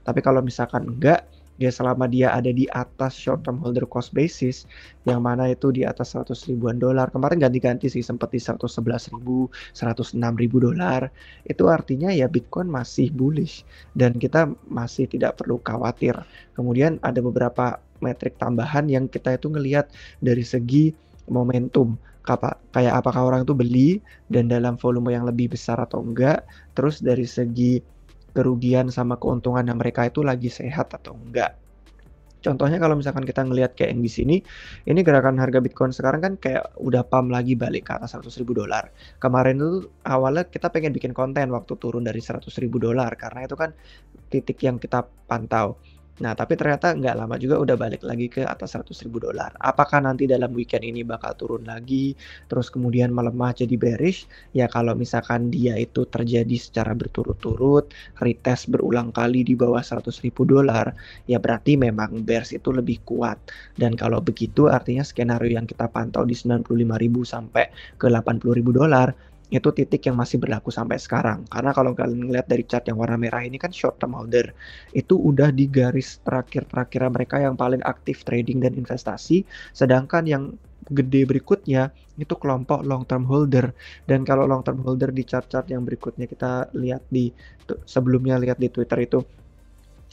Speaker 1: Tapi kalau misalkan enggak, ya selama dia ada di atas short term holder cost basis, yang mana itu di atas 100 ribuan dolar, kemarin ganti-ganti sih, sempat di 111.000, 106.000 dolar, itu artinya ya Bitcoin masih bullish dan kita masih tidak perlu khawatir. Kemudian ada beberapa metrik tambahan yang kita itu ngelihat dari segi momentum, kayak apakah orang itu beli dan dalam volume yang lebih besar atau enggak, terus dari segi kerugian sama keuntungan yang mereka itu lagi sehat atau enggak. Contohnya kalau misalkan kita ngelihat kayak yang di sini, ini gerakan harga Bitcoin sekarang kan kayak udah pump lagi balik ke atas 100.000 dolar. Kemarin itu awalnya kita pengen bikin konten waktu turun dari 100.000 dolar karena itu kan titik yang kita pantau. Nah, tapi ternyata nggak lama juga udah balik lagi ke atas 100.000 dolar. Apakah nanti dalam weekend ini bakal turun lagi, terus kemudian melemah jadi bearish? Ya kalau misalkan dia itu terjadi secara berturut-turut, retest berulang kali di bawah 100.000 dolar, ya berarti memang bears itu lebih kuat. Dan kalau begitu artinya skenario yang kita pantau di 95.000 sampai ke 80.000 dolar, itu titik yang masih berlaku sampai sekarang. Karena kalau kalian lihat dari chart yang warna merah ini kan short term holder, itu udah di garis terakhir mereka yang paling aktif trading dan investasi, sedangkan yang gede berikutnya itu kelompok long term holder. Dan kalau long term holder di chart-chart yang berikutnya kita lihat sebelumnya lihat di Twitter itu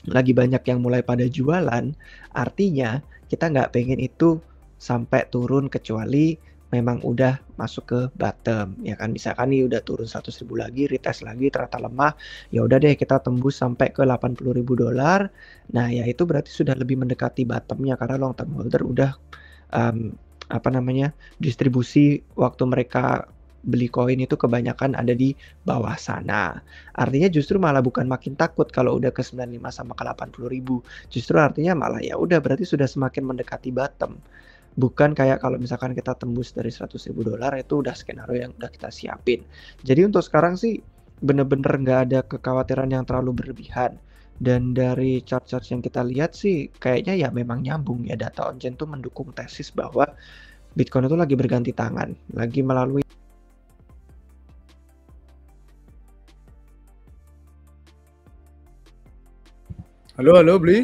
Speaker 1: lagi banyak yang mulai pada jualan, artinya kita nggak pengen itu sampai turun kecuali memang udah masuk ke bottom, ya kan. Misalkan nih udah turun 100.000 lagi, retest lagi, ternyata lemah, ya udah deh kita tembus sampai ke 80.000 dolar. Nah ya itu berarti sudah lebih mendekati bottomnya karena long term holder udah distribusi waktu mereka beli koin itu kebanyakan ada di bawah sana. Artinya justru malah bukan makin takut kalau udah ke 95 sama ke 80.000. Justru artinya malah ya udah berarti sudah semakin mendekati bottom. Bukan kayak kalau misalkan kita tembus dari $100.000 itu udah skenario yang udah kita siapin. Jadi untuk sekarang sih bener-bener nggak ada kekhawatiran yang terlalu berlebihan. Dan dari chart-chart yang kita lihat sih kayaknya ya memang nyambung ya, data on-chain tuh mendukung tesis bahwa Bitcoin itu lagi berganti tangan, lagi melalui.
Speaker 2: Halo, halo, Bli.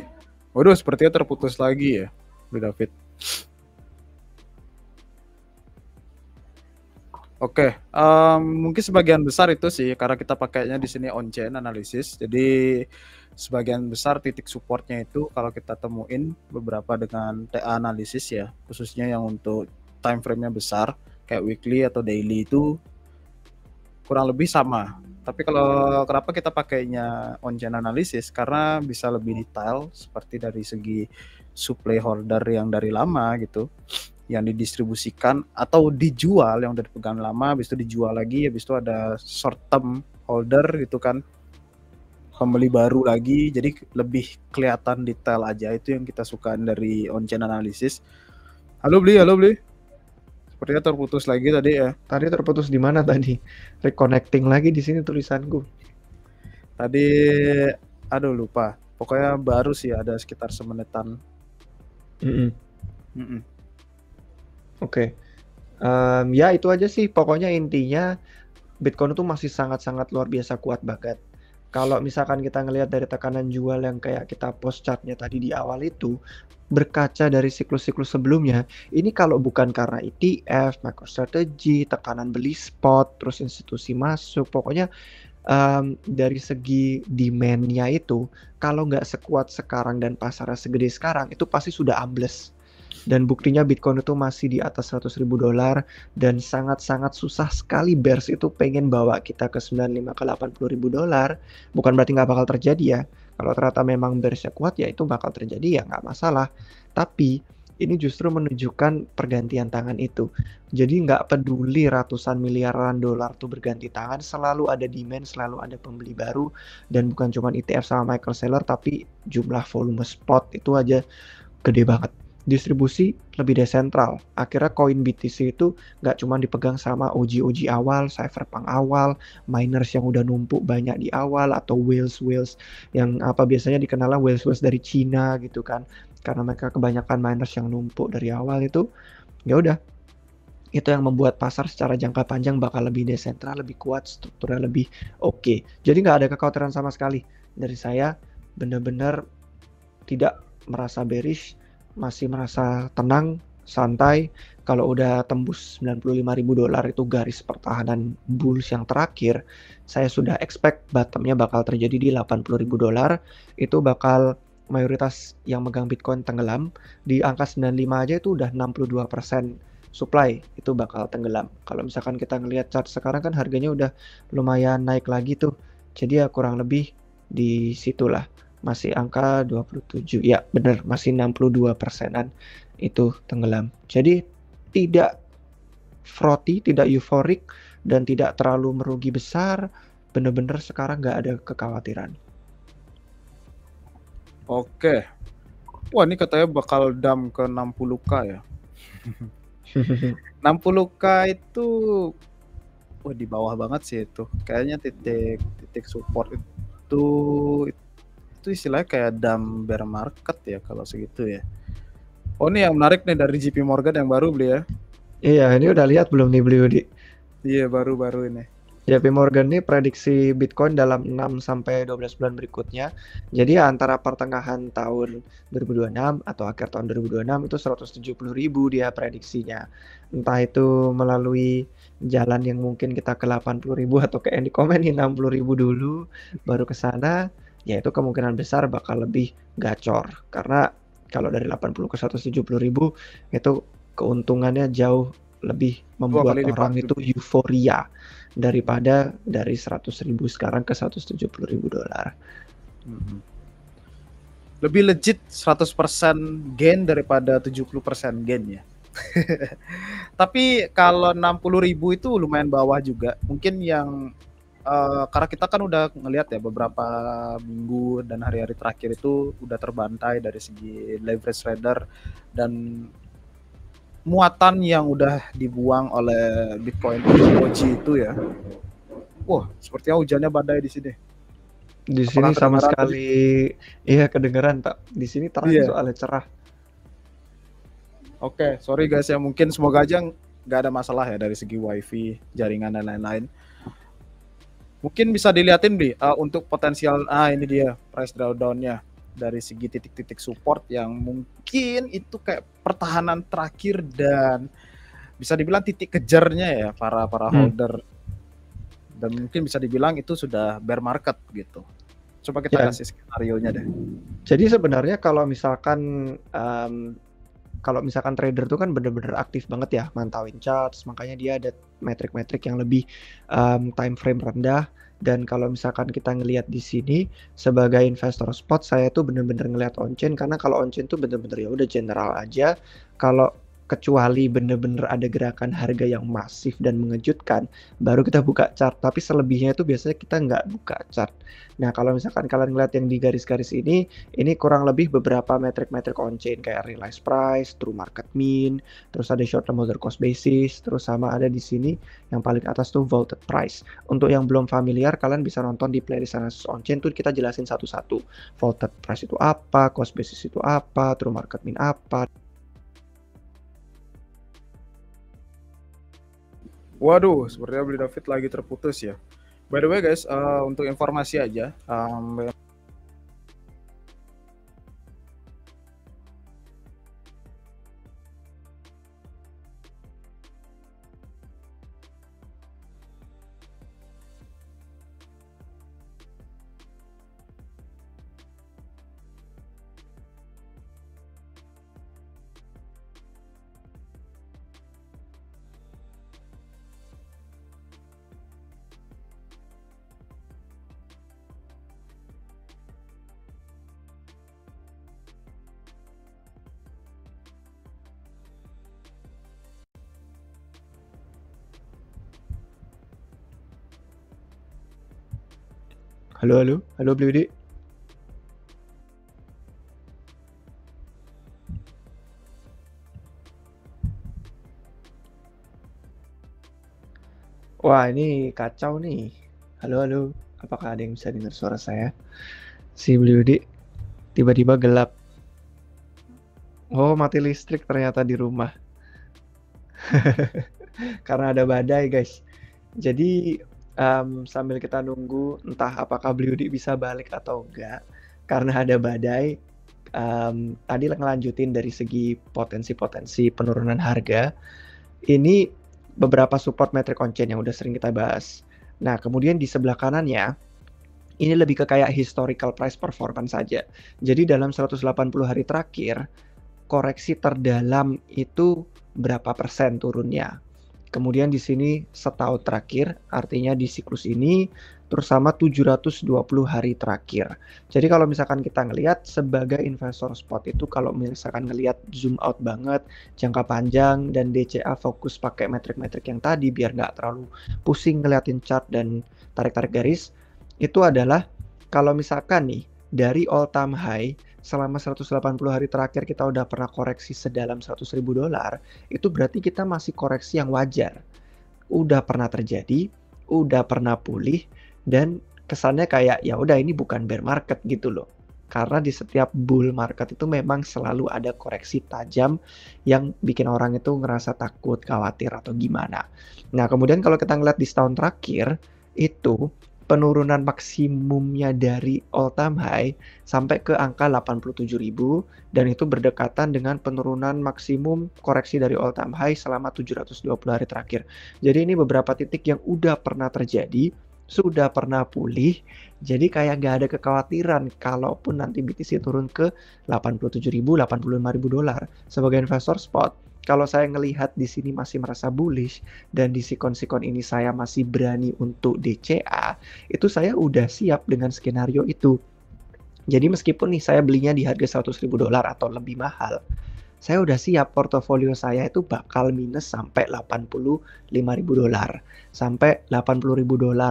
Speaker 2: Waduh, sepertinya terputus lagi ya, Bli David. Oke, mungkin sebagian besar itu sih karena kita pakainya di sini on-chain analisis. Jadi sebagian besar titik supportnya itu kalau kita temuin beberapa dengan TA analisis ya, khususnya yang untuk time frame-nya besar kayak weekly atau daily itu kurang lebih sama. Tapi kalau kenapa kita pakainya on-chain analisis? Karena bisa lebih detail seperti dari segi supply holder yang dari lama gitu, yang didistribusikan atau dijual, yang udah dipegang lama habis itu dijual lagi, habis itu ada short term holder gitu kan, pembeli baru lagi, jadi lebih kelihatan detail aja. Itu yang kita sukain dari on-chain analysis. Halo Bli, sepertinya terputus lagi tadi ya.
Speaker 1: Tadi terputus di mana tadi? Reconnecting lagi di sini tulisanku.
Speaker 2: Tadi aduh lupa, pokoknya baru sih ada sekitar semenitan.
Speaker 1: Oke. Ya itu aja sih, pokoknya intinya Bitcoin itu masih sangat-sangat luar biasa kuat banget. Kalau misalkan kita ngelihat dari tekanan jual yang kayak kita post chartnya tadi di awal itu, berkaca dari siklus-siklus sebelumnya, ini kalau bukan karena ETF, MicroStrategy, tekanan beli spot, terus institusi masuk, pokoknya dari segi demand-nya itu, kalau nggak sekuat sekarang dan pasarnya segede sekarang, itu pasti sudah ambles. Dan buktinya Bitcoin itu masih di atas $100.000 dan sangat-sangat susah sekali bears itu pengen bawa kita ke 95 ke $80.000. Bukan berarti nggak bakal terjadi ya. Kalau ternyata memang bearsnya kuat ya itu bakal terjadi ya nggak masalah. Tapi ini justru menunjukkan pergantian tangan itu. Jadi nggak peduli ratusan miliaran dolar tuh berganti tangan, selalu ada demand, selalu ada pembeli baru. Dan bukan cuma ETF sama Michael Saylor, tapi jumlah volume spot itu aja gede banget. Distribusi lebih desentral. Akhirnya koin BTC itu nggak cuma dipegang sama OG-OG awal, cypherpunk awal, miners yang udah numpuk banyak di awal, atau whales yang apa biasanya dikenal whales dari Cina gitu kan. Karena mereka kebanyakan miners yang numpuk dari awal itu, ya udah. Itu yang membuat pasar secara jangka panjang bakal lebih desentral, lebih kuat, strukturnya lebih oke. Jadi nggak ada kekhawatiran sama sekali dari saya. Benar-benar tidak merasa bearish, masih merasa tenang, santai. Kalau udah tembus $95.000 itu garis pertahanan bulls yang terakhir, saya sudah expect bottomnya bakal terjadi di $80.000. Itu bakal mayoritas yang megang Bitcoin tenggelam. Di angka 95 aja itu udah 62% supply itu bakal tenggelam. Kalau misalkan kita ngelihat chart sekarang kan harganya udah lumayan naik lagi tuh. Jadi ya kurang lebih di situlah. Masih angka 27. Ya, benar, masih 62%-an itu tenggelam. Jadi tidak frothy, tidak euforik, dan tidak terlalu merugi besar. Benar-benar sekarang nggak ada kekhawatiran.
Speaker 2: Oke. Wah, ini katanya bakal dump ke 60k ya. 60k itu wah di bawah banget sih itu. Kayaknya titik support itu istilahnya kayak dump bear market ya kalau segitu ya. Oh, ini yang menarik nih dari JP Morgan yang baru beli ya.
Speaker 1: Iya, ini udah lihat belum nih beli Udi?
Speaker 2: Iya, baru-baru ini.
Speaker 1: JP Morgan ini prediksi Bitcoin dalam 6 sampai 12 bulan berikutnya. Jadi antara pertengahan tahun 2026 atau akhir tahun 2026 itu 170.000 dia prediksinya. Entah itu melalui jalan yang mungkin kita ke 80.000 atau kayak yang di komen nih 60.000 dulu baru ke sana, ya itu kemungkinan besar bakal lebih gacor. Karena kalau dari 80 ke 170.000 itu keuntungannya jauh lebih membuat orang itu euforia daripada dari 100.000 sekarang ke 170.000 dolar.
Speaker 2: Lebih legit 100% gain daripada 70% gain ya. Tapi kalau 60.000 itu lumayan bawah juga. Mungkin yang karena kita kan udah ngelihat ya beberapa minggu dan hari-hari terakhir itu udah terbantai dari segi leverage trader dan muatan yang udah dibuang oleh Bitcoin Doji itu ya. Wah, sepertinya hujannya badai di sini.
Speaker 1: Di
Speaker 2: Apakah
Speaker 1: sini sama
Speaker 2: kedengaran tadi?
Speaker 1: sekali, iya kedengeran tak. Di sini terang
Speaker 2: Iya.
Speaker 1: soalnya cerah.
Speaker 2: Oke, sorry guys ya, mungkin semoga aja nggak ada masalah ya dari segi wifi, jaringan dan lain-lain. Mungkin bisa dilihatin Bli, untuk potensial, ini dia price drawdown-nya dari segi titik-titik support yang mungkin itu kayak pertahanan terakhir dan bisa dibilang titik kejarnya ya para holder, dan mungkin bisa dibilang itu sudah bear market gitu. Coba kita
Speaker 1: Ya,
Speaker 2: kasih skenario-nya deh.
Speaker 1: jadi sebenarnya kalau misalkan trader tuh kan bener-bener aktif banget ya mantauin charts, makanya dia ada metrik-metrik yang lebih time frame rendah. Dan kalau misalkan kita ngelihat di sini sebagai investor spot, saya tuh bener-bener ngelihat on-chain, karena kalau on-chain tuh bener-bener ya udah general aja. Kalau kecuali bener-bener ada gerakan harga yang masif dan mengejutkan, baru kita buka chart. Tapi selebihnya itu biasanya kita nggak buka chart. Nah, kalau misalkan kalian ngeliat yang di garis-garis ini kurang lebih beberapa metrik-metrik on-chain kayak realized price, true market mean, terus ada short term holder cost basis, terus sama ada di sini yang paling atas tuh vaulted price. Untuk yang belum familiar, kalian bisa nonton di playlist analysis on-chain tuh kita jelasin satu-satu. Vaulted price itu apa, cost basis itu apa, true market mean apa.
Speaker 2: Waduh, sepertinya Bli David lagi terputus ya. By the way guys, untuk informasi aja,
Speaker 1: Halo Bli Widi. Wah, ini kacau nih. Halo, apakah ada yang bisa dengar suara saya? Si Bli Widi tiba-tiba gelap. Oh, mati listrik ternyata di rumah. Karena ada badai guys. Jadi sambil kita nunggu entah apakah Bli Widi bisa balik atau enggak, karena ada badai, tadi ngelanjutin dari segi potensi-potensi penurunan harga. Ini beberapa support metric on-chain yang udah sering kita bahas. Nah, kemudian di sebelah kanannya, ini lebih ke kayak historical price performance saja. Jadi dalam 180 hari terakhir, koreksi terdalam itu berapa persen turunnya. Kemudian di sini setahun terakhir, artinya di siklus ini, terus sama 720 hari terakhir. Jadi kalau misalkan kita ngelihat sebagai investor spot itu, kalau misalkan ngelihat zoom out banget, jangka panjang, dan DCA fokus pakai metrik-metrik yang tadi, biar nggak terlalu pusing ngeliatin chart dan tarik-tarik garis, itu adalah kalau misalkan nih, dari all time high, selama 180 hari terakhir kita udah pernah koreksi sedalam $100.000, itu berarti kita masih koreksi yang wajar. Udah pernah terjadi, udah pernah pulih, dan kesannya kayak ya udah ini bukan bear market gitu loh. Karena di setiap bull market itu memang selalu ada koreksi tajam yang bikin orang itu ngerasa takut, khawatir atau gimana. Nah, kemudian kalau kita ngeliat di setahun terakhir, itu penurunan maksimumnya dari all time high sampai ke angka 87.000, dan itu berdekatan dengan penurunan maksimum koreksi dari all time high selama 720 hari terakhir. Jadi ini beberapa titik yang udah pernah terjadi, sudah pernah pulih, jadi kayak gak ada kekhawatiran kalaupun nanti BTC turun ke 87.000, 85.000 dolar. Sebagai investor spot, kalau saya ngelihat di sini masih merasa bullish dan di sikon-sikon ini saya masih berani untuk DCA, itu saya udah siap dengan skenario itu. Jadi meskipun nih saya belinya di harga $100.000 atau lebih mahal, saya udah siap portofolio saya itu bakal minus sampai $85.000, sampai $80.000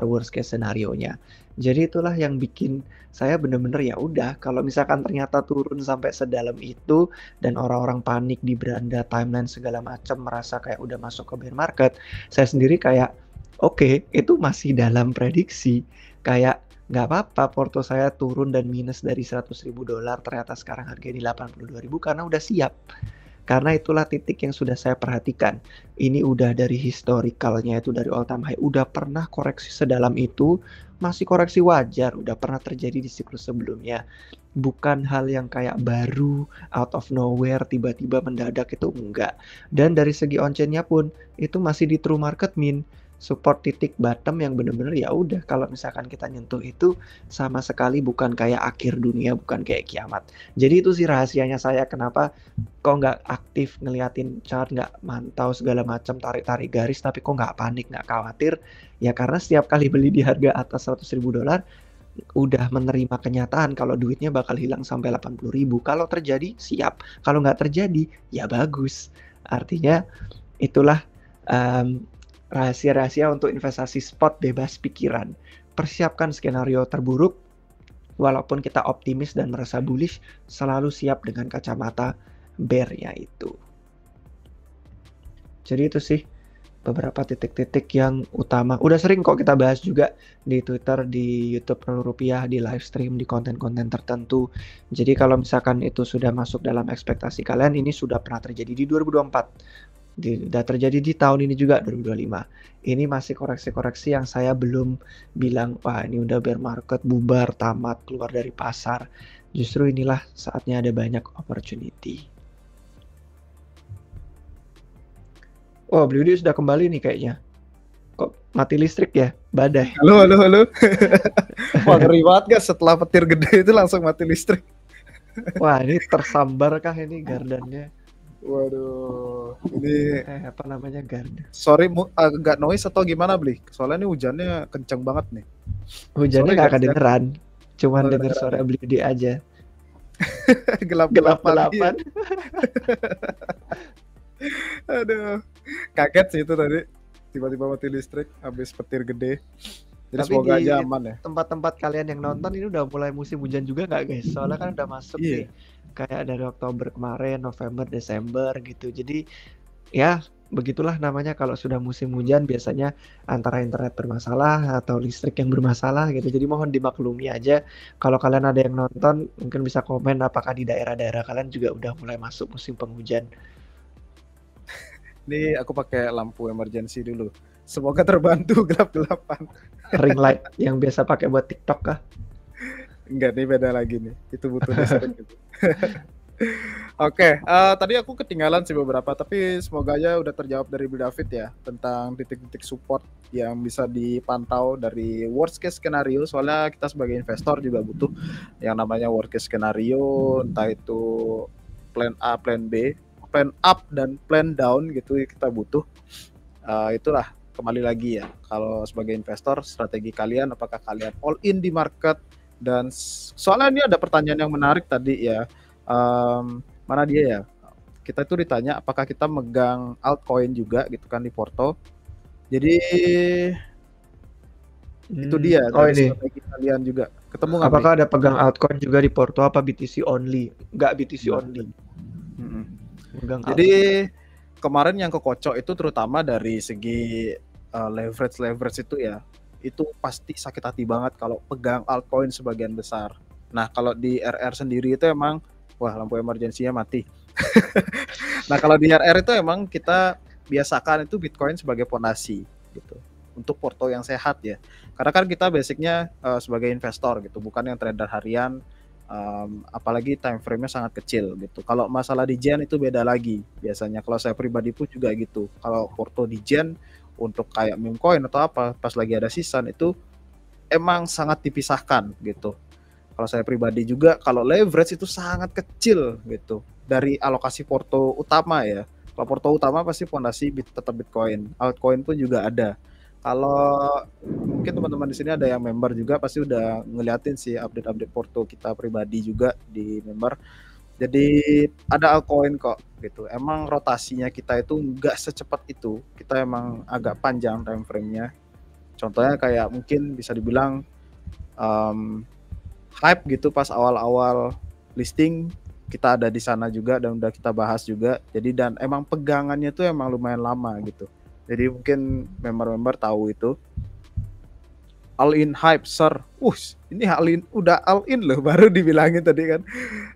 Speaker 1: worst case scenario-nya. Jadi itulah yang bikin saya bener-bener ya udah, kalau misalkan ternyata turun sampai sedalam itu dan orang-orang panik di beranda timeline segala macam merasa kayak udah masuk ke bear market, saya sendiri kayak oke, itu masih dalam prediksi. Kayak nggak apa-apa porto saya turun dan minus dari $100.000 ternyata sekarang harganya di 82.000 karena udah siap. Karena itulah titik yang sudah saya perhatikan. Ini udah dari historicalnya itu dari all time high. Udah pernah koreksi sedalam itu, masih koreksi wajar. Udah pernah terjadi di siklus sebelumnya. Bukan hal yang kayak baru, out of nowhere, tiba-tiba mendadak itu enggak. Dan dari segi on-chain-nya pun, itu masih di true market mean. Support titik bottom yang bener-bener ya udah kalau misalkan kita nyentuh itu sama sekali bukan kayak akhir dunia, bukan kayak kiamat. Jadi itu sih rahasianya saya kenapa kok nggak aktif ngeliatin chart, nggak mantau segala macam, tarik-tarik garis, tapi kok nggak panik, nggak khawatir. Ya karena setiap kali beli di harga atas $100.000 udah menerima kenyataan kalau duitnya bakal hilang sampai 80.000. Kalau terjadi siap, kalau nggak terjadi ya bagus. Artinya itulah um, rahasia-rahasia untuk investasi spot bebas pikiran. Persiapkan skenario terburuk, walaupun kita optimis dan merasa bullish, selalu siap dengan kacamata bear-nya itu. Jadi itu sih beberapa titik-titik yang utama. Udah sering kok kita bahas juga di Twitter, di YouTube Nol Rupiah, di live stream, di konten-konten tertentu. Jadi kalau misalkan itu sudah masuk dalam ekspektasi kalian, ini sudah pernah terjadi di 2024. Sudah terjadi di tahun ini juga 2025. Ini masih koreksi-koreksi yang saya belum bilang wah ini udah bear market, bubar, tamat, keluar dari pasar. Justru inilah saatnya ada banyak opportunity. Oh, Beliudi sudah kembali nih kayaknya. Kok mati listrik ya? Badai.
Speaker 2: Halo. Wah, ngeri banget guys, setelah petir gede itu langsung mati listrik.
Speaker 1: Wah, ini tersambar kah ini gardannya?
Speaker 2: Waduh, ini
Speaker 1: apa namanya garden?
Speaker 2: Sorry, agak noise atau gimana Bli? Soalnya ini hujannya kenceng banget nih.
Speaker 1: Hujannya nggak kedengeran, cuman denger suara Beliudi aja. Gelap-gelapan.
Speaker 2: Aduh, kaget sih itu tadi. Tiba-tiba mati listrik habis petir gede. Jadi
Speaker 1: tapi
Speaker 2: semoga aja aman ya.
Speaker 1: Tempat-tempat kalian yang nonton ini udah mulai musim hujan juga nggak guys? Soalnya kan udah masuk nih. Kayak dari Oktober kemarin, November, Desember gitu. Jadi ya begitulah namanya kalau sudah musim hujan biasanya antara internet bermasalah atau listrik yang bermasalah gitu. Jadi mohon dimaklumi aja. Kalau kalian ada yang nonton mungkin bisa komen apakah di daerah-daerah kalian juga udah mulai masuk musim penghujan.
Speaker 2: Ini aku pakai lampu emergency dulu. Semoga terbantu gelap-gelapan.
Speaker 1: Ring light yang biasa pakai buat TikTok kah?
Speaker 2: Enggak, nih beda lagi nih. Itu butuh listrik gitu. Oke, tadi aku ketinggalan sih beberapa, tapi semoga aja udah terjawab dari Bro David ya tentang titik-titik support yang bisa dipantau dari worst case scenario. Soalnya kita sebagai investor juga butuh yang namanya worst case scenario, entah itu plan A, plan B, plan up dan plan down gitu kita butuh. Itulah kembali lagi ya, kalau sebagai investor strategi kalian apakah kalian all in di market. Dan soalnya ini ada pertanyaan yang menarik tadi ya, mana dia ya, kita itu ditanya apakah kita megang altcoin juga gitu kan di Porto. Jadi itu dia dari strategi kalian juga ketemu nggak?
Speaker 1: Apakah ada pegang altcoin juga di Porto apa BTC only? Nggak, BTC only.
Speaker 2: Jadi kemarin yang kekocok itu terutama dari segi leverage itu ya, itu pasti sakit hati banget kalau pegang altcoin sebagian besar. Nah kalau di RR sendiri itu emang wah lampu emergensinya mati. Nah kalau di RR itu emang kita biasakan itu Bitcoin sebagai fondasi gitu untuk porto yang sehat ya. Karena kan kita basicnya sebagai investor gitu, bukan yang trader harian. Apalagi time frame-nya sangat kecil gitu. Kalau masalah di Gen itu beda lagi biasanya. Kalau saya pribadi pun juga gitu. Kalau porto di Gen untuk kayak meme coin atau apa pas lagi ada season itu emang sangat dipisahkan gitu. Kalau saya pribadi juga kalau leverage itu sangat kecil gitu dari alokasi porto utama ya. Kalau porto utama pasti fondasi tetap Bitcoin, altcoin pun juga ada. Kalau mungkin teman-teman di sini ada yang member juga pasti udah ngeliatin sih update-update porto kita pribadi juga di member. Jadi ada altcoin kok gitu. Emang rotasinya kita itu nggak secepat itu. Kita emang agak panjang time frame-nya. Contohnya kayak mungkin bisa dibilang hype gitu pas awal-awal listing, kita ada di sana juga dan udah kita bahas juga. Jadi dan emang pegangannya tuh emang lumayan lama gitu. Jadi mungkin member-member tahu itu. All in hype, sir. Ini udah all in loh, baru dibilangin tadi kan.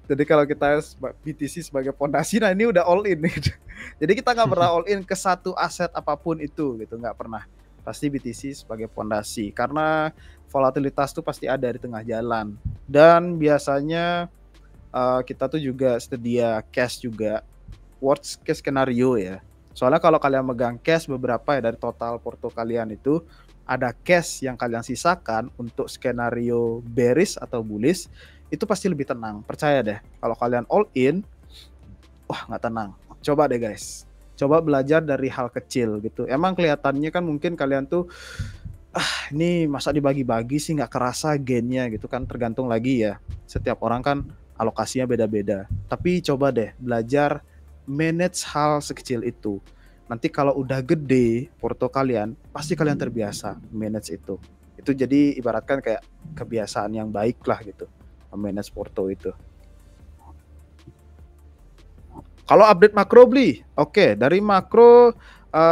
Speaker 2: Jadi kalau kita BTC sebagai fondasi, nah ini udah all in gitu. Jadi kita nggak pernah all in ke satu aset apapun itu gitu, nggak pernah. Pasti BTC sebagai fondasi karena volatilitas tuh pasti ada di tengah jalan. Dan biasanya kita tuh juga sedia cash juga, worst case skenario ya. Soalnya kalau kalian megang cash beberapa ya dari total porto kalian itu, ada cash yang kalian sisakan untuk skenario bearish atau bullish, itu pasti lebih tenang. Percaya deh, kalau kalian all in, wah nggak tenang. Coba deh guys, coba belajar dari hal kecil gitu. Emang kelihatannya kan mungkin kalian tuh, ini masa dibagi-bagi sih nggak kerasa gainnya gitu kan, tergantung lagi ya. Setiap orang kan alokasinya beda-beda. Tapi coba deh belajar manage hal sekecil itu. Nanti kalau udah gede porto kalian, pasti kalian terbiasa manage itu. Itu jadi ibaratkan kayak kebiasaan yang baik lah gitu, manage porto itu. Kalau update makro beli, oke, dari makro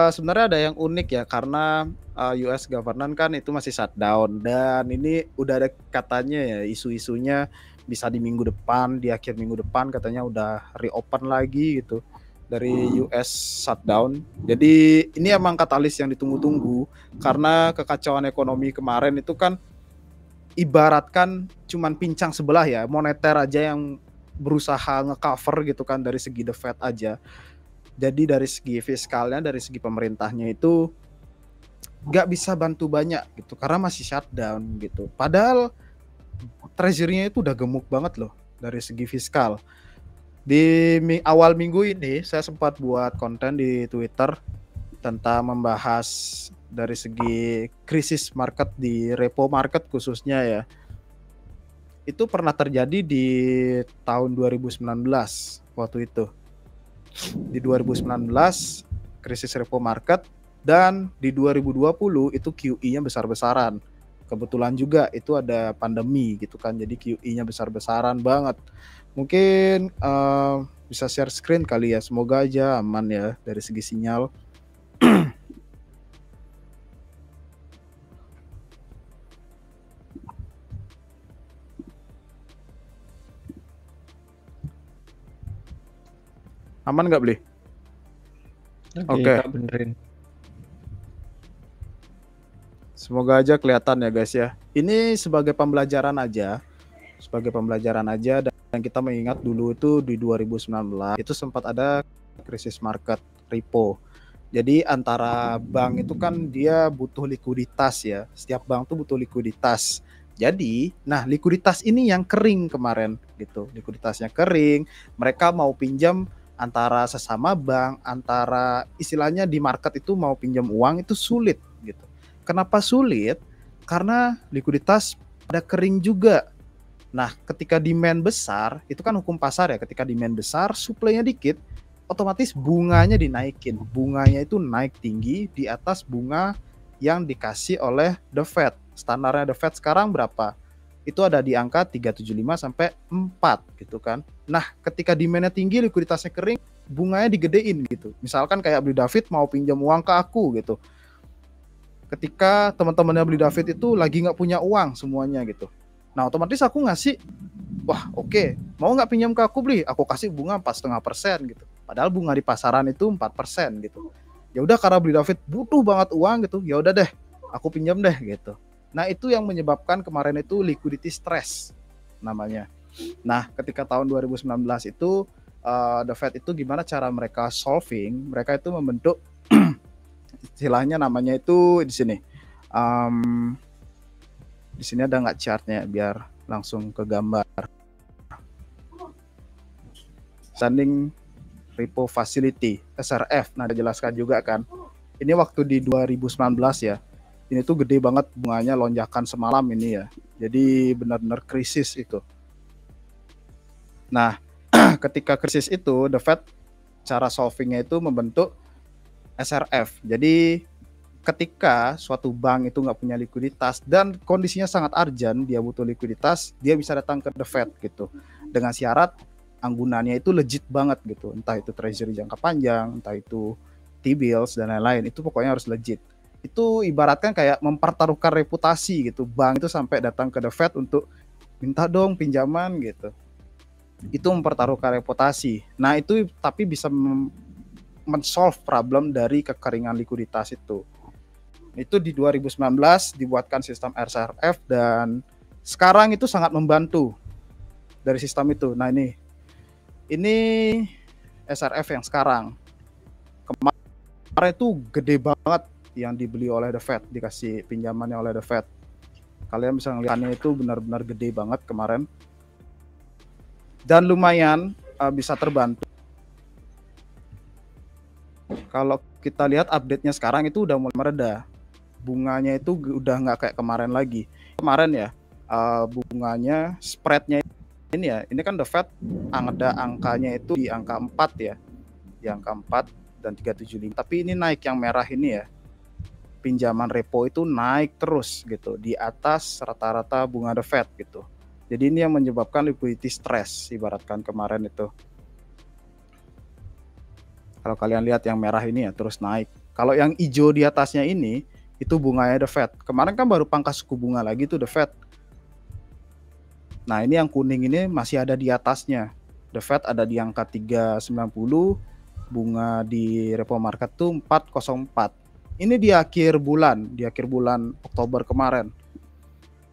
Speaker 2: sebenarnya ada yang unik ya, karena US government kan itu masih shutdown, dan ini udah ada katanya ya isu-isunya bisa di minggu depan, di akhir minggu depan katanya udah reopen lagi gitu dari US shutdown. Jadi ini emang katalis yang ditunggu-tunggu karena kekacauan ekonomi kemarin itu kan ibaratkan cuman pincang sebelah ya, moneter aja yang berusaha ngecover gitu kan dari segi The Fed aja. Jadi dari segi fiskalnya, dari segi pemerintahnya itu nggak bisa bantu banyak gitu karena masih shutdown gitu. Padahal treasury-nya itu udah gemuk banget loh dari segi fiskal. Di awal minggu ini saya sempat buat konten di Twitter tentang membahas dari segi krisis market di repo market khususnya ya. Itu pernah terjadi di tahun 2019 waktu itu. Di 2019 krisis repo market, dan di 2020 itu QE-nya besar-besaran. Kebetulan juga itu ada pandemi gitu kan, jadi QE-nya besar-besaran banget. Mungkin bisa share screen kali ya, semoga aja aman ya dari segi sinyal. Aman nggak beli? Oke.
Speaker 1: Benerin.
Speaker 2: Semoga aja kelihatan ya guys ya. Ini sebagai pembelajaran aja. Dan kita mengingat dulu itu di 2019 itu sempat ada krisis market repo. Jadi antara bank itu kan dia butuh likuiditas ya. Setiap bank tuh butuh likuiditas. Jadi, nah likuiditas ini yang kering kemarin gitu. Likuiditasnya kering, mereka mau pinjam antara sesama bank, antara istilahnya di market itu mau pinjam uang itu sulit gitu. Kenapa sulit? Karena likuiditas pada kering juga. Nah, ketika demand besar, itu kan hukum pasar ya, ketika demand besar, supply-nya dikit, otomatis bunganya dinaikin. Bunganya itu naik tinggi di atas bunga yang dikasih oleh The Fed. Standarnya The Fed sekarang berapa? Itu ada di angka 375 sampai 4 gitu kan. Nah, ketika demand-nya tinggi, likuiditasnya kering, bunganya digedein gitu. Misalkan kayak Beli David mau pinjam uang ke aku gitu. Ketika teman-temannya Beli David itu lagi nggak punya uang semuanya gitu. Nah, otomatis aku ngasih, wah oke, mau nggak pinjam ke aku Beli? Aku kasih bunga 4,5% gitu. Padahal bunga di pasaran itu 4% gitu. Ya udah, karena Beli David butuh banget uang gitu, ya udah deh, aku pinjam deh gitu. Nah, itu yang menyebabkan kemarin itu liquidity stress namanya. Nah, ketika tahun 2019 itu The Fed itu gimana cara mereka solving? Mereka itu membentuk istilahnya namanya itu di sini. Di sini ada nggak chartnya biar langsung ke gambar. Standing Repo Facility, SRF. Nah, dijelaskan juga kan. Ini waktu di 2019 ya. Ini tuh gede banget bunganya, lonjakan semalam ini ya. Jadi benar-benar krisis itu. Nah, ketika krisis itu the Fed cara solvingnya itu membentuk SRF. Jadi ketika suatu bank itu nggak punya likuiditas dan kondisinya sangat urgent, dia butuh likuiditas, dia bisa datang ke the Fed gitu. Dengan syarat anggunannya itu legit banget gitu. Entah itu treasury jangka panjang, entah itu T-bills dan lain-lain. Itu pokoknya harus legit. Itu ibaratkan kayak mempertaruhkan reputasi gitu. Bank itu sampai datang ke the Fed untuk minta dong pinjaman gitu. Itu mempertaruhkan reputasi. Nah, itu tapi bisa men-solve problem dari kekeringan likuiditas itu. Itu di 2019 dibuatkan sistem SRF dan sekarang itu sangat membantu dari sistem itu. Nah ini SRF yang sekarang. Kemarin itu gede banget yang dibeli oleh the Fed, dikasih pinjamannya oleh the Fed. Kalian bisa ngeliatnya itu benar-benar gede banget kemarin. Dan lumayan bisa terbantu. Kalau kita lihat update-nya sekarang itu udah mulai mereda. Bunganya itu udah nggak kayak kemarin lagi. Kemarin ya bunganya, spreadnya ini ya, ini kan the Fed ada angkanya itu di angka 4 ya. Di angka 4 dan 375. Tapi ini naik yang merah ini ya. Pinjaman repo itu naik terus gitu di atas rata-rata bunga the Fed gitu. Jadi ini yang menyebabkan liquidity stress ibaratkan kemarin itu. Kalau kalian lihat yang merah ini ya terus naik. Kalau yang hijau di atasnya ini itu bunganya the Fed. Kemarin kan baru pangkas suku bunga lagi tuh the Fed. Nah ini yang kuning ini masih ada di atasnya. The Fed ada di angka 390, bunga di repo market tuh 404. Ini di akhir bulan Oktober kemarin.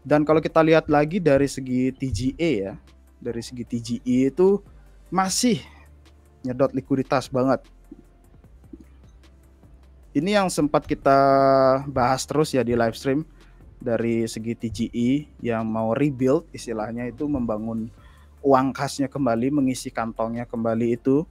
Speaker 2: Dan kalau kita lihat lagi dari segi TGA ya, dari segi TGE itu masih nyedot likuiditas banget. Ini yang sempat kita bahas terus ya di live stream dari segi TGE yang mau rebuild istilahnya itu membangun uang kasnya kembali, mengisi kantongnya kembali itu.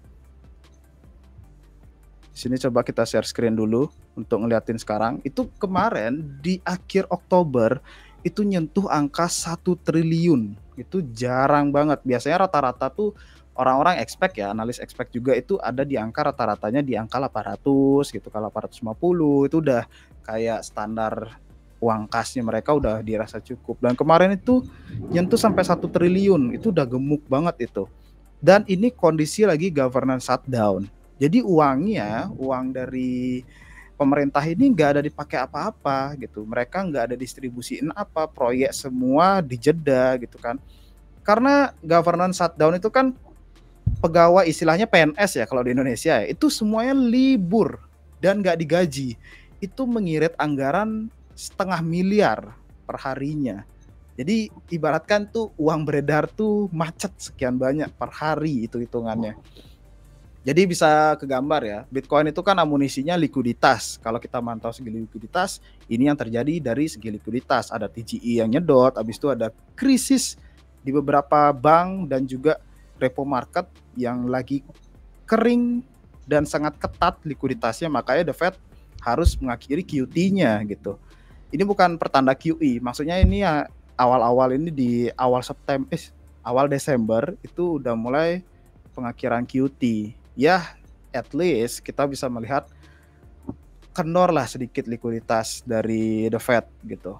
Speaker 2: Sini coba kita share screen dulu untuk ngeliatin sekarang. Itu kemarin di akhir Oktober itu nyentuh angka 1 triliun. Itu jarang banget. Biasanya rata-rata tuh orang-orang expect ya, analis expect juga itu ada di angka rata-ratanya di angka 800 gitu, kalau 850 itu udah kayak standar uang kasnya mereka udah dirasa cukup. Dan kemarin itu nyentuh sampai 1 triliun, itu udah gemuk banget itu. Dan ini kondisi lagi governance shutdown. Jadi uang dari pemerintah ini nggak ada dipakai apa-apa gitu. Mereka nggak ada distribusiin apa, proyek semua dijeda gitu kan. Karena governance shutdown itu kan pegawai istilahnya PNS ya kalau di Indonesia ya, itu semuanya libur dan nggak digaji. Itu mengirit anggaran 500 miliar per harinya. Jadi ibaratkan tuh uang beredar tuh macet sekian banyak per hari itu hitungannya. Jadi bisa kegambar ya, Bitcoin itu kan amunisinya likuiditas. Kalau kita mantau segi likuiditas, ini yang terjadi dari segi likuiditas. Ada TGE yang nyedot, habis itu ada krisis di beberapa bank dan juga repo market yang lagi kering dan sangat ketat likuiditasnya, makanya the Fed harus mengakhiri QT-nya gitu. Ini bukan pertanda QE, maksudnya ini ya awal-awal ini di awal Desember itu udah mulai pengakhiran QT. Ya, at least kita bisa melihat kendor lah sedikit likuiditas dari the Fed gitu.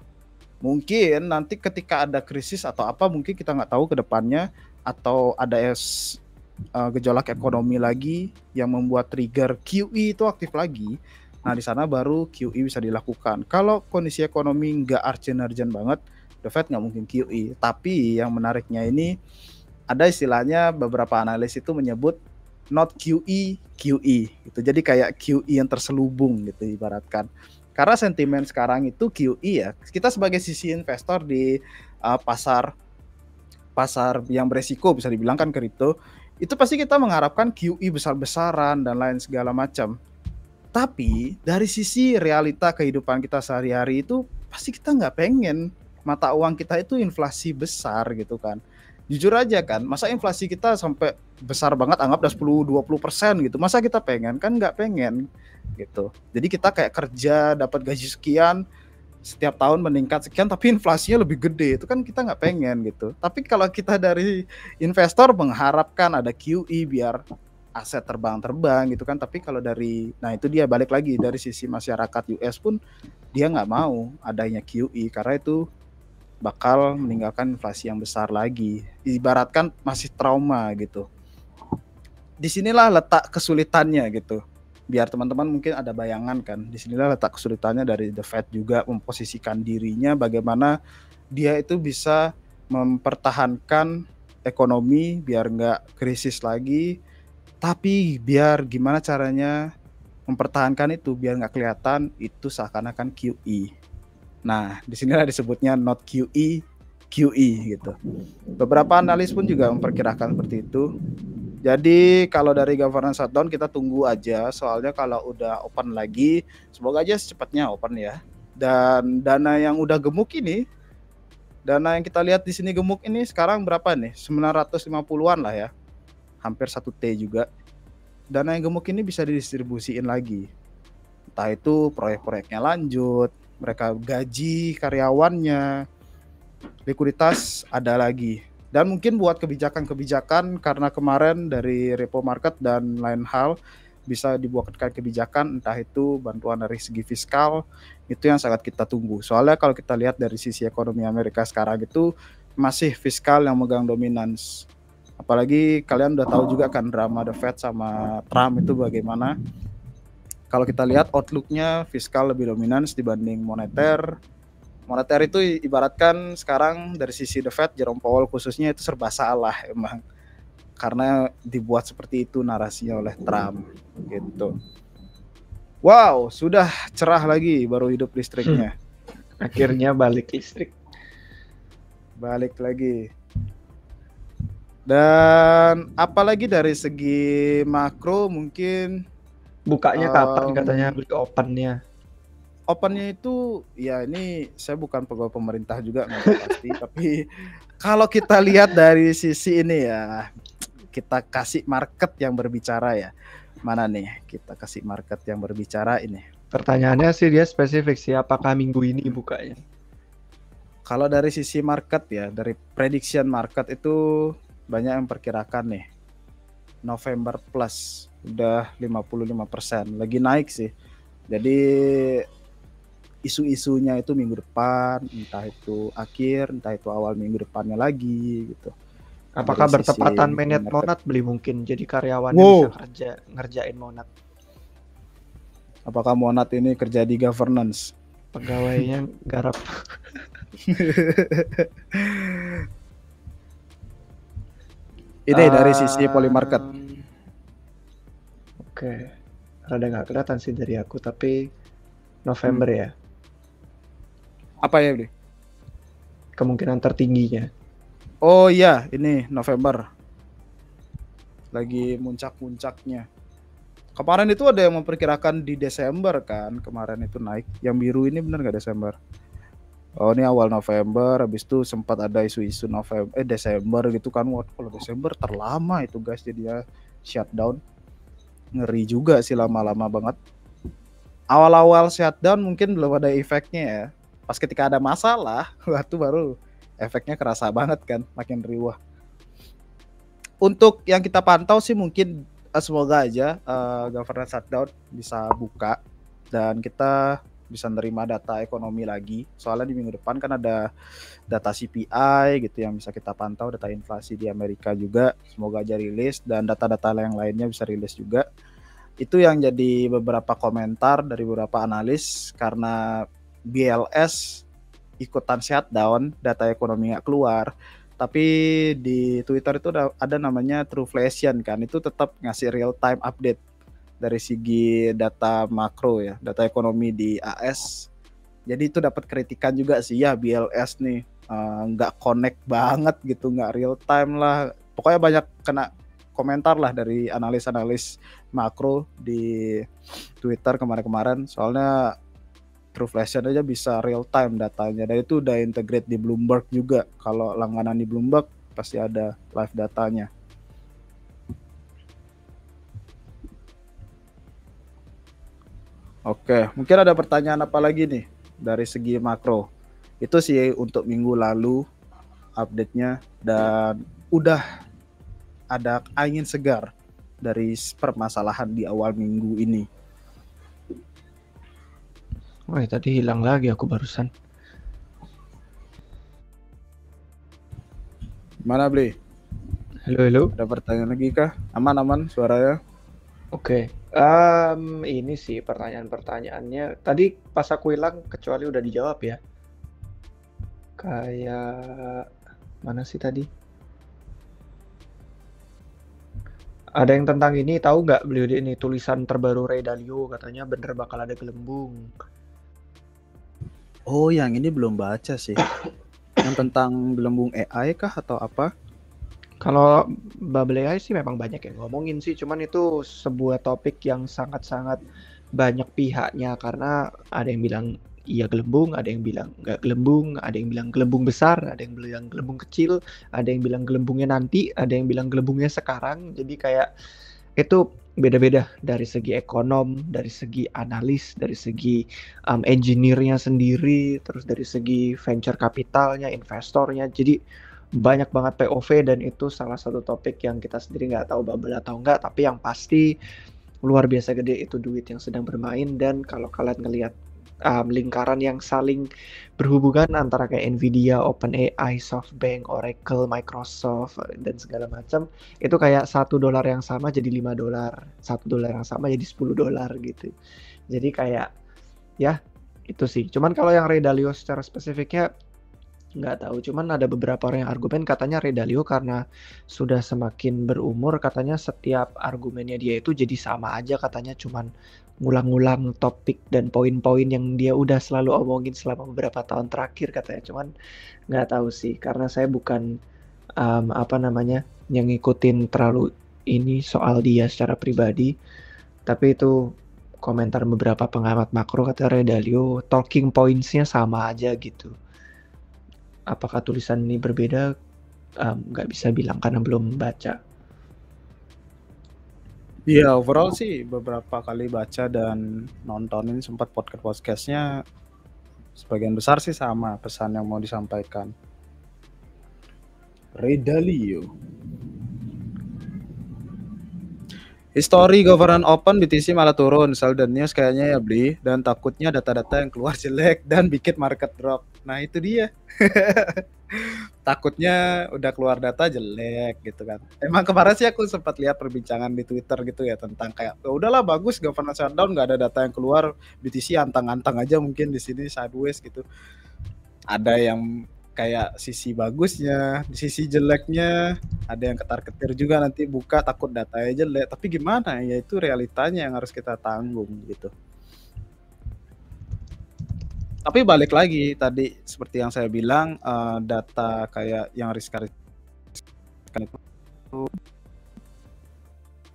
Speaker 2: Mungkin nanti ketika ada krisis atau apa, mungkin kita nggak tahu ke depannya, atau ada gejolak ekonomi lagi yang membuat trigger QE itu aktif lagi. Nah di sana baru QE bisa dilakukan. Kalau kondisi ekonomi nggak urgent banget, the Fed nggak mungkin QE. Tapi yang menariknya ini ada istilahnya beberapa analis itu menyebut not QE gitu. Jadi kayak QE yang terselubung gitu ibaratkan. Karena sentimen sekarang itu QE ya. Kita sebagai sisi investor di pasar yang beresiko bisa dibilang kan kripto, itu pasti kita mengharapkan QE besar-besaran dan lain segala macam. Tapi dari sisi realita kehidupan kita sehari-hari itu pasti kita nggak pengen mata uang kita itu inflasi besar gitu kan. Jujur aja kan, masa inflasi kita sampai besar banget, anggap udah 10-20% gitu. Masa kita pengen? Kan nggak pengen gitu. Jadi kita kayak kerja dapat gaji sekian, setiap tahun meningkat sekian tapi inflasinya lebih gede, itu kan kita nggak pengen gitu. Tapi kalau kita dari investor mengharapkan ada QE biar aset terbang-terbang gitu kan, tapi kalau dari, nah itu dia balik lagi dari sisi masyarakat US pun dia nggak mau adanya QE karena itu bakal meninggalkan inflasi yang besar lagi. Ibaratkan masih trauma gitu. Disinilah letak kesulitannya gitu. Biar teman-teman mungkin ada bayangan kan. Disinilah letak kesulitannya dari The Fed juga memposisikan dirinya bagaimana dia itu bisa mempertahankan ekonomi biar nggak krisis lagi. Tapi biar gimana caranya mempertahankan itu biar nggak kelihatan itu seakan-akan QE. Nah, disinilah disebutnya not QE, QE gitu. Beberapa analis pun juga memperkirakan seperti itu. Jadi kalau dari governance shutdown kita tunggu aja, soalnya kalau udah open lagi, semoga aja secepatnya open ya. Dan dana yang udah gemuk ini, dana yang kita lihat di sini gemuk ini sekarang berapa nih? 950-an lah ya. Hampir 1 T juga. Dana yang gemuk ini bisa didistribusiin lagi. Entah itu proyek-proyeknya lanjut, mereka gaji karyawannya, likuiditas ada lagi. Dan mungkin buat kebijakan-kebijakan karena kemarin dari repo market dan lain hal bisa dibuatkan kebijakan entah itu bantuan dari segi fiskal, itu yang sangat kita tunggu. Soalnya kalau kita lihat dari sisi ekonomi Amerika sekarang itu masih fiskal yang megang dominans. Apalagi kalian udah tahu juga kan drama The Fed sama Trump itu bagaimana. Kalau kita lihat outlook-nya fiskal lebih dominans dibanding moneter. Moneter itu ibaratkan sekarang dari sisi The Fed, Jerome Powell khususnya itu serba salah emang. Karena dibuat seperti itu narasinya oleh Trump gitu. Wow, sudah cerah lagi baru hidup listriknya.
Speaker 1: Akhirnya balik listrik.
Speaker 2: Balik lagi. Dan apalagi dari segi makro mungkin
Speaker 1: Bukanya kapan katanya beli opennya?
Speaker 2: Opennya itu ya ini saya bukan pegawai pemerintah juga nggak tahu pasti tapi kalau kita lihat dari sisi ini ya kita kasih market yang berbicara ya. Mana nih kita kasih market yang berbicara ini.
Speaker 1: Pertanyaannya sih dia spesifik sih, apakah minggu ini bukanya?
Speaker 2: Kalau dari sisi market ya, dari prediction market itu banyak yang perkirakan nih November plus udah 55%, lagi naik sih. Jadi isu-isunya itu minggu depan, entah itu akhir, entah itu awal minggu depannya lagi gitu.
Speaker 1: Apakah
Speaker 2: Dari sisi
Speaker 1: bertepatan
Speaker 2: market.
Speaker 1: Monat beli mungkin jadi karyawannya
Speaker 2: Wow.
Speaker 1: bisa ngerjain Monat.
Speaker 2: Apakah Monat ini kerja di governance?
Speaker 1: Pegawainya garap.
Speaker 2: Ini dari sisi Polymarket.
Speaker 1: Oke. Rada nggak kelihatan sih dari aku, tapi November ya.
Speaker 2: Apa ya, Bli?
Speaker 1: Kemungkinan tertingginya.
Speaker 2: Oh iya, ini November. Lagi muncak-muncaknya. Kemarin itu ada yang memperkirakan di Desember kan, kemarin itu naik. Yang biru ini benar nggak Desember? Oh ini awal November, habis itu sempat ada isu-isu Desember gitu kan. Wah, kalau Desember terlama itu guys, jadinya shutdown. Ngeri juga sih lama-lama banget. Awal-awal shutdown mungkin belum ada efeknya ya. Pas ketika ada masalah, waktu baru efeknya kerasa banget kan, makin riuh. Untuk yang kita pantau sih mungkin semoga aja governance shutdown bisa buka dan kita bisa nerima data ekonomi lagi. Soalnya di minggu depan kan ada data CPI gitu yang bisa kita pantau, data inflasi di Amerika juga. Semoga aja rilis dan data-data yang lainnya bisa rilis juga. Itu yang jadi beberapa komentar dari beberapa analis karena BLS ikutan shutdown, data ekonomi nggak keluar. Tapi di Twitter itu ada namanya Trueflation kan, itu tetap ngasih real time update dari segi data makro ya, data ekonomi di AS. Jadi itu dapat kritikan juga sih ya BLS nih nggak connect banget gitu, nggak real time lah. Pokoknya banyak kena komentar lah dari analis-analis makro di Twitter kemarin-kemarin. Soalnya Trueflation aja bisa real time datanya dan itu udah integrate di Bloomberg juga. Kalau langganan di Bloomberg pasti ada live datanya. Oke, mungkin ada pertanyaan apa lagi nih? dari segi makro. Itu sih untuk minggu lalu update-nya, dan udah ada angin segar dari permasalahan di awal minggu ini.
Speaker 1: Wah, tadi hilang lagi aku barusan.
Speaker 2: Mana Bli?
Speaker 1: Halo.
Speaker 2: Ada pertanyaan lagi kah? Aman suaranya?
Speaker 1: Oke. Ini sih pertanyaan-pertanyaannya. Tadi pas aku hilang kecuali udah dijawab ya. Kayak mana sih tadi? Ada yang tentang ini, tahu nggak beliau ini tulisan terbaru Ray Dalio, katanya bener bakal ada gelembung.
Speaker 2: Oh, yang ini belum baca sih. Yang tentang gelembung AI kah atau apa?
Speaker 1: Kalau Bubble AI sih memang banyak yang ngomongin sih, cuman itu sebuah topik yang sangat-sangat banyak pihaknya, karena ada yang bilang iya gelembung, ada yang bilang nggak gelembung, ada yang bilang gelembung besar, ada yang bilang gelembung kecil, ada yang bilang gelembungnya nanti, ada yang bilang gelembungnya sekarang. Jadi kayak itu beda-beda dari segi ekonom, dari segi analis, dari segi engineer-nya sendiri, terus dari segi venture capitalnya, investornya. Jadi banyak banget POV, dan itu salah satu topik yang kita sendiri nggak tahu bubble atau enggak, tapi yang pasti luar biasa gede itu duit yang sedang bermain. Dan kalau kalian ngelihat lingkaran yang saling berhubungan antara kayak Nvidia, OpenAI, SoftBank, Oracle, Microsoft, dan segala macam, itu kayak $1 yang sama jadi $5, $1 yang sama jadi $10 gitu. Jadi kayak ya itu sih. Cuman kalau yang Ray Dalio secara spesifiknya nggak tahu, cuman ada beberapa orang yang argumen katanya Ray Dalio karena sudah semakin berumur, katanya setiap argumennya dia itu jadi sama aja, katanya cuman ngulang-ngulang topik dan poin-poin yang dia udah selalu omongin selama beberapa tahun terakhir katanya. Cuman nggak tahu sih, karena saya bukan yang ngikutin terlalu ini soal dia secara pribadi, tapi itu komentar beberapa pengamat makro, kata Ray Dalio talking points-nya sama aja gitu. Apakah tulisan ini berbeda? Nggak bisa bilang karena belum baca.
Speaker 2: Iya, overall sih beberapa kali baca dan nontonin sempat podcast-podcastnya, sebagian besar sih sama pesan yang mau disampaikan. Ray Dalio. History governance open, BTC malah turun. Sell the news kayaknya ya beli, dan takutnya data-data yang keluar jelek dan bikin market drop. Nah itu dia. Takutnya udah keluar data jelek gitu kan. Emang kemarin sih aku sempat lihat perbincangan di Twitter gitu ya, tentang kayak udahlah bagus governance shutdown, nggak ada data yang keluar, BTC antang-antang aja mungkin di sini sideways gitu. Ada yang kayak sisi bagusnya, di sisi jeleknya, ada yang ketar-ketir juga nanti buka takut datanya jelek. Tapi gimana ya, itu realitanya yang harus kita tanggung gitu. Tapi balik lagi tadi seperti yang saya bilang, data kayak yang riskan itu,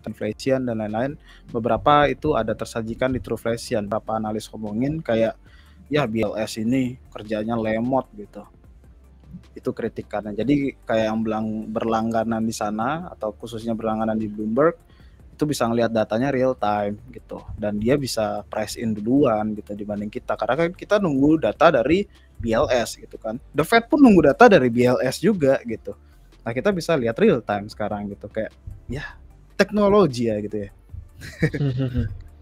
Speaker 2: inflation dan lain-lain, beberapa itu ada tersajikan di Truflation. Beberapa analis ngomongin kayak ya BLS ini kerjanya lemot gitu. Itu kritikannya. Jadi kayak yang berlangganan di sana atau khususnya berlangganan di Bloomberg itu bisa ngelihat datanya real time gitu, dan dia bisa price in duluan gitu dibanding kita, karena kan kita nunggu data dari BLS gitu kan. The Fed pun nunggu data dari BLS juga gitu. Nah kita bisa lihat real time sekarang gitu, kayak ya teknologi ya gitu ya.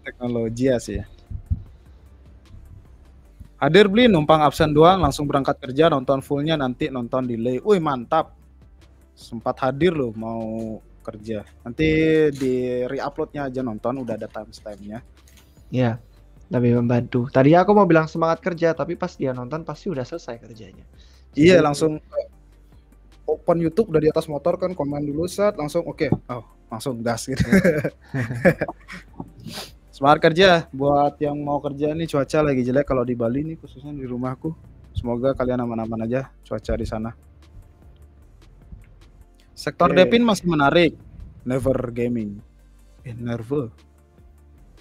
Speaker 2: Teknologi ya sih. Hadir beli, numpang absen doang, langsung berangkat kerja, nonton fullnya nanti nonton delay. Wih mantap, sempat hadir loh mau kerja. Nanti di re-uploadnya aja nonton, udah ada timestamp-nya.
Speaker 1: Ya, lebih membantu. Tadi aku mau bilang semangat kerja, tapi pas dia nonton pasti udah selesai kerjanya.
Speaker 2: Jadi, iya langsung open YouTube dari atas motor kan, komen dulu set, langsung oke. Oh langsung gas gitu. Semangat kerja buat yang mau kerja nih. Cuaca lagi jelek kalau di Bali nih, khususnya di rumahku. Semoga kalian aman-aman aja cuaca di sana. Sektor Depin masih menarik. Never gaming. Never.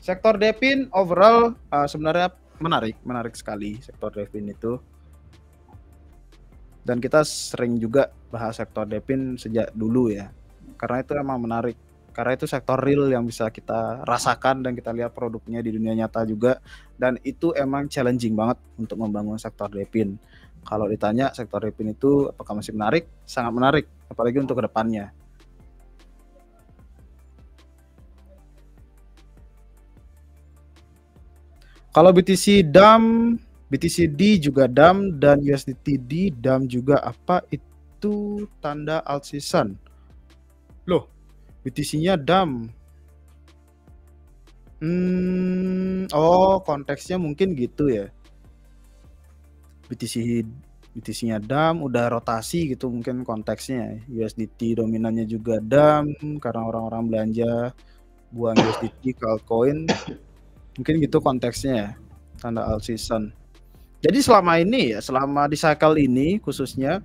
Speaker 2: Sektor Depin overall sebenarnya menarik sekali sektor Depin itu. Dan kita sering juga bahas sektor Depin sejak dulu ya. Karena itu emang menarik. karena itu sektor real yang bisa kita rasakan dan kita lihat produknya di dunia nyata juga, dan itu emang challenging banget untuk membangun sektor Depin. Kalau ditanya sektor Depin itu apakah masih menarik? Sangat menarik, apalagi untuk kedepannya. Kalau BTC DAM, BTCD juga DAM, dan USDTD DAM juga. Apa itu tanda alt season? Loh, BTC-nya DAM. Oh, konteksnya mungkin gitu ya. BTC-nya DAM, udah rotasi gitu mungkin konteksnya. USDT dominannya juga DAM, karena orang-orang belanja buang USDT ke altcoin. Mungkin gitu konteksnya ya, tanda alt season. Jadi selama ini ya, selama di cycle ini khususnya,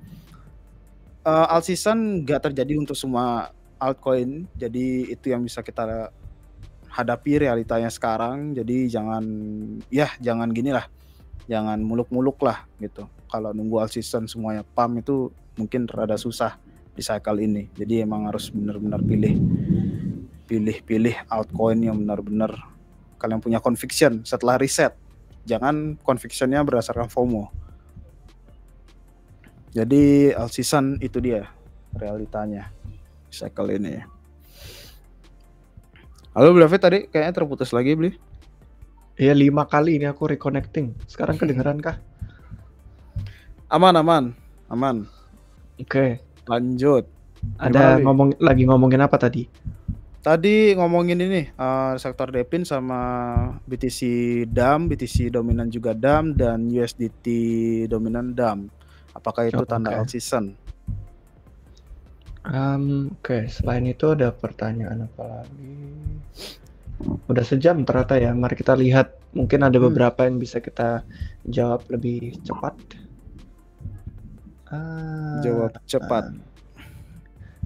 Speaker 2: alt season nggak terjadi untuk semua altcoin. Jadi itu yang bisa kita hadapi realitanya sekarang. Jadi jangan gini lah, jangan muluk-muluk lah gitu. Kalau nunggu alt season semuanya pump itu mungkin rada susah di cycle ini. Jadi emang harus benar-benar pilih altcoin yang benar-benar kalian punya conviction setelah riset. Jangan convictionnya berdasarkan FOMO. Jadi alt season itu dia realitanya cycle ini. Halo David, tadi kayaknya terputus lagi, Bli.
Speaker 1: Iya, 5 kali ini aku reconnecting. Sekarang kedengeran kah?
Speaker 2: Aman.
Speaker 1: Oke.
Speaker 2: Lanjut.
Speaker 1: Ada lagi ngomongin apa tadi?
Speaker 2: Tadi ngomongin ini sektor Depin sama BTC DAM, BTC dominan juga DAM, dan USDT dominan DAM. Apakah itu tanda alt season?
Speaker 1: Oke, selain itu ada pertanyaan apa lagi? Udah sejam ternyata ya. Mari kita lihat, mungkin ada beberapa yang bisa kita jawab lebih cepat.
Speaker 2: Jawab cepat.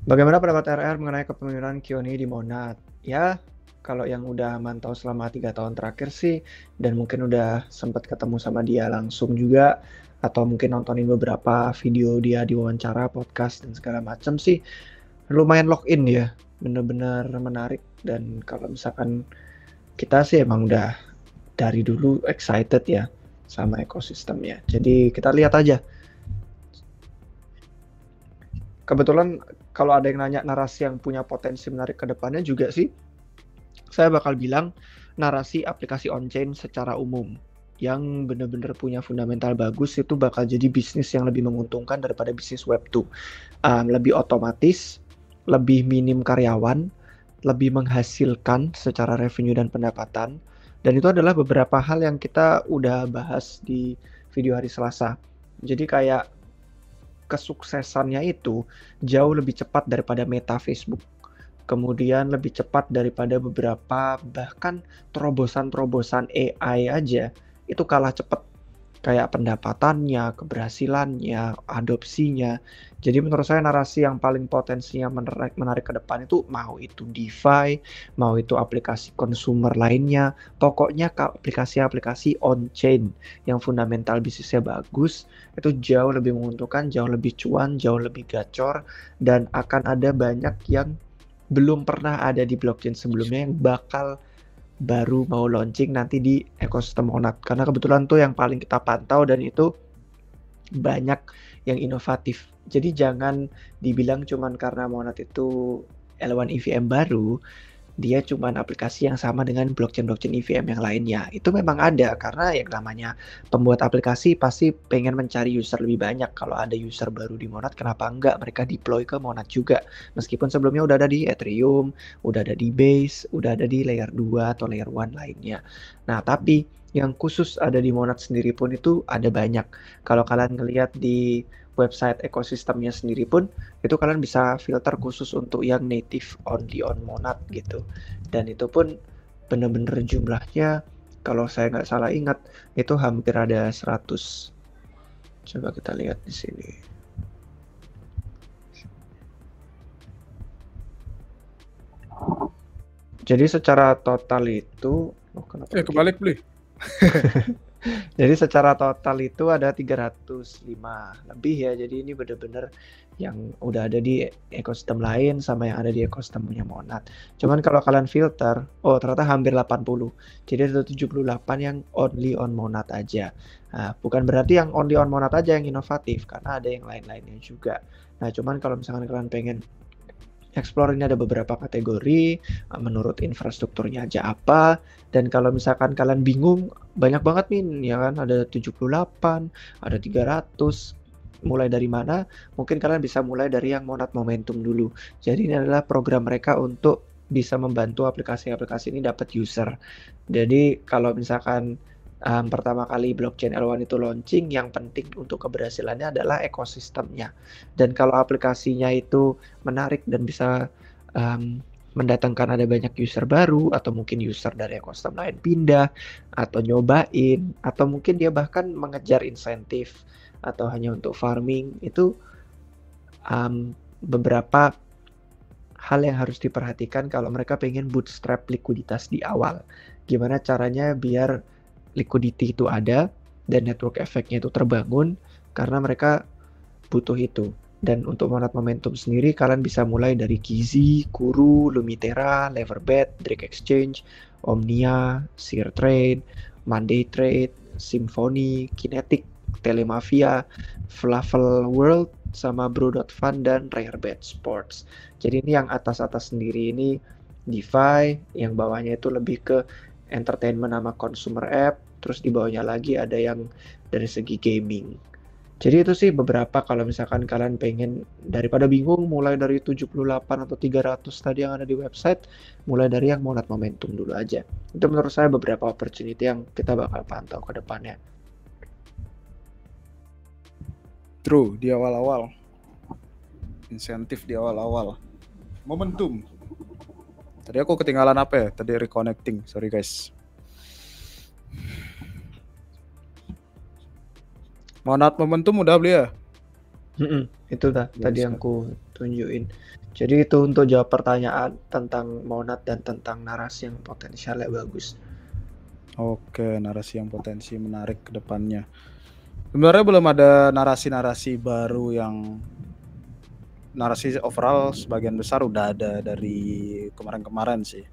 Speaker 1: Bagaimana pendapat RR mengenai kepemimpinan Kioni di Monad? Ya, kalau yang udah mantau selama 3 tahun terakhir sih, dan mungkin udah sempat ketemu sama dia langsung juga, atau mungkin nontonin beberapa video dia di wawancara, podcast, dan segala macam sih, lumayan login ya, bener-bener menarik. Dan kalau misalkan kita sih emang udah dari dulu excited ya sama ekosistemnya. Jadi kita lihat aja. Kebetulan kalau ada yang nanya narasi yang punya potensi menarik ke depannya juga sih, saya bakal bilang narasi aplikasi on-chain secara umum yang benar-benar punya fundamental bagus itu bakal jadi bisnis yang lebih menguntungkan daripada bisnis Web2. Lebih otomatis, lebih minim karyawan, lebih menghasilkan secara revenue dan pendapatan. Dan itu adalah beberapa hal yang kita udah bahas di video hari Selasa. Jadi kayak kesuksesannya itu jauh lebih cepat daripada Meta Facebook. Kemudian lebih cepat daripada beberapa bahkan terobosan-terobosan AI aja itu kalah cepat. Kayak pendapatannya, keberhasilannya, adopsinya. Jadi menurut saya narasi yang paling potensinya menarik ke depan itu mau itu DeFi, mau itu aplikasi consumer lainnya, pokoknya aplikasi-aplikasi on-chain yang fundamental bisnisnya bagus, itu jauh lebih menguntungkan, jauh lebih cuan, jauh lebih gacor, dan akan ada banyak yang belum pernah ada di blockchain sebelumnya yang bakal baru mau launching nanti di ekosistem Monad. Karena kebetulan tuh yang paling kita pantau dan itu banyak yang inovatif. Jadi jangan dibilang cuman karena Monad itu L1 EVM baru, dia cuman aplikasi yang sama dengan blockchain-blockchain EVM yang lainnya. Itu memang ada karena yang namanya pembuat aplikasi pasti pengen mencari user lebih banyak. Kalau ada user baru di Monad, kenapa enggak mereka deploy ke Monad juga? Meskipun sebelumnya udah ada di Ethereum, udah ada di Base, udah ada di layer 2 atau layer 1 lainnya. Nah, tapi yang khusus ada di Monad sendiri pun itu ada banyak. Kalau kalian ngelihat di website ekosistemnya sendiri pun itu kalian bisa filter khusus untuk yang native only on Monad gitu. Dan itu pun bener-bener jumlahnya kalau saya nggak salah ingat itu hampir ada 100. Coba kita lihat di sini. Jadi secara total itu
Speaker 2: kebalik beli.
Speaker 1: Jadi secara total itu ada 305 lebih ya. Jadi ini bener-bener yang udah ada di ekosistem lain sama yang ada di ekosistem punya Monad. Cuman kalau kalian filter, oh ternyata hampir 80. Jadi ada 78 yang only on Monad aja. Nah, bukan berarti yang only on Monad aja yang inovatif, karena ada yang lain-lainnya juga. Nah, cuman kalau misalkan kalian pengen explore, ini ada beberapa kategori, menurut infrastrukturnya aja apa, dan kalau misalkan kalian bingung, banyak banget nih, ya kan, ada 78, ada 300, mulai dari mana? Mungkin kalian bisa mulai dari yang Monad Momentum dulu. Jadi ini adalah program mereka untuk bisa membantu aplikasi-aplikasi ini dapat user. Jadi kalau misalkan pertama kali blockchain L1 itu launching, yang penting untuk keberhasilannya adalah ekosistemnya. Dan kalau aplikasinya itu menarik dan bisa mendatangkan ada banyak user baru, atau mungkin user dari ekosistem lain pindah, atau nyobain, atau mungkin dia bahkan mengejar insentif, atau hanya untuk farming, itu beberapa hal yang harus diperhatikan kalau mereka pengen bootstrap likuiditas di awal. Gimana caranya biar liquidity itu ada dan network effect-nya itu terbangun, karena mereka butuh itu. Dan untuk Monad Momentum sendiri, kalian bisa mulai dari Kizi, Kuru, Lumitera, Leverbet, Drake Exchange, Omnia, Sear Trade, Monday Trade, Symphony, Kinetic, Telemafia, Flavel World, sama Bro.fun dan Rarebet Sports. Jadi ini yang atas-atas sendiri ini DeFi, yang bawahnya itu lebih ke entertainment sama consumer app, terus di bawahnya lagi ada yang dari segi gaming. Jadi itu sih beberapa, kalau misalkan kalian pengen, daripada bingung mulai dari 78 atau 300 tadi yang ada di website, mulai dari yang Monad Momentum dulu aja. Itu menurut saya beberapa opportunity yang kita bakal pantau ke depannya.
Speaker 2: True, di awal-awal. Insentif di awal-awal. Momentum. Tadi aku ketinggalan apa ya? Tadi reconnecting, sorry guys. Monad Momentum udah beli ya?
Speaker 1: Itu tadi yang ku tunjukin. Jadi itu untuk jawab pertanyaan tentang Monad dan tentang narasi yang potensialnya bagus.
Speaker 2: Oke, narasi yang potensi menarik ke depannya. Sebenarnya belum ada narasi-narasi baru yang narasi overall sebagian besar udah ada dari kemarin-kemarin sih.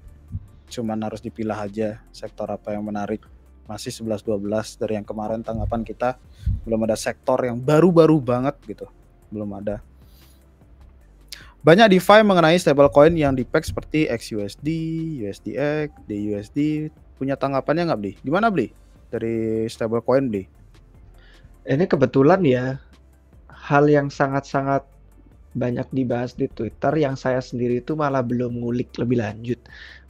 Speaker 2: Cuman harus dipilah aja sektor apa yang menarik. Masih 11-12 dari yang kemarin tanggapan kita, belum ada sektor yang baru-baru banget gitu. Belum ada. Banyak DeFi mengenai stablecoin yang di-peg seperti XUSD, USDX, DUSD. Punya tanggapannya nggak, Bli? Gimana, Bli? Dari stablecoin, Bli?
Speaker 1: Ini kebetulan ya, hal yang sangat-sangat banyak dibahas di Twitter, yang saya sendiri itu malah belum ngulik lebih lanjut,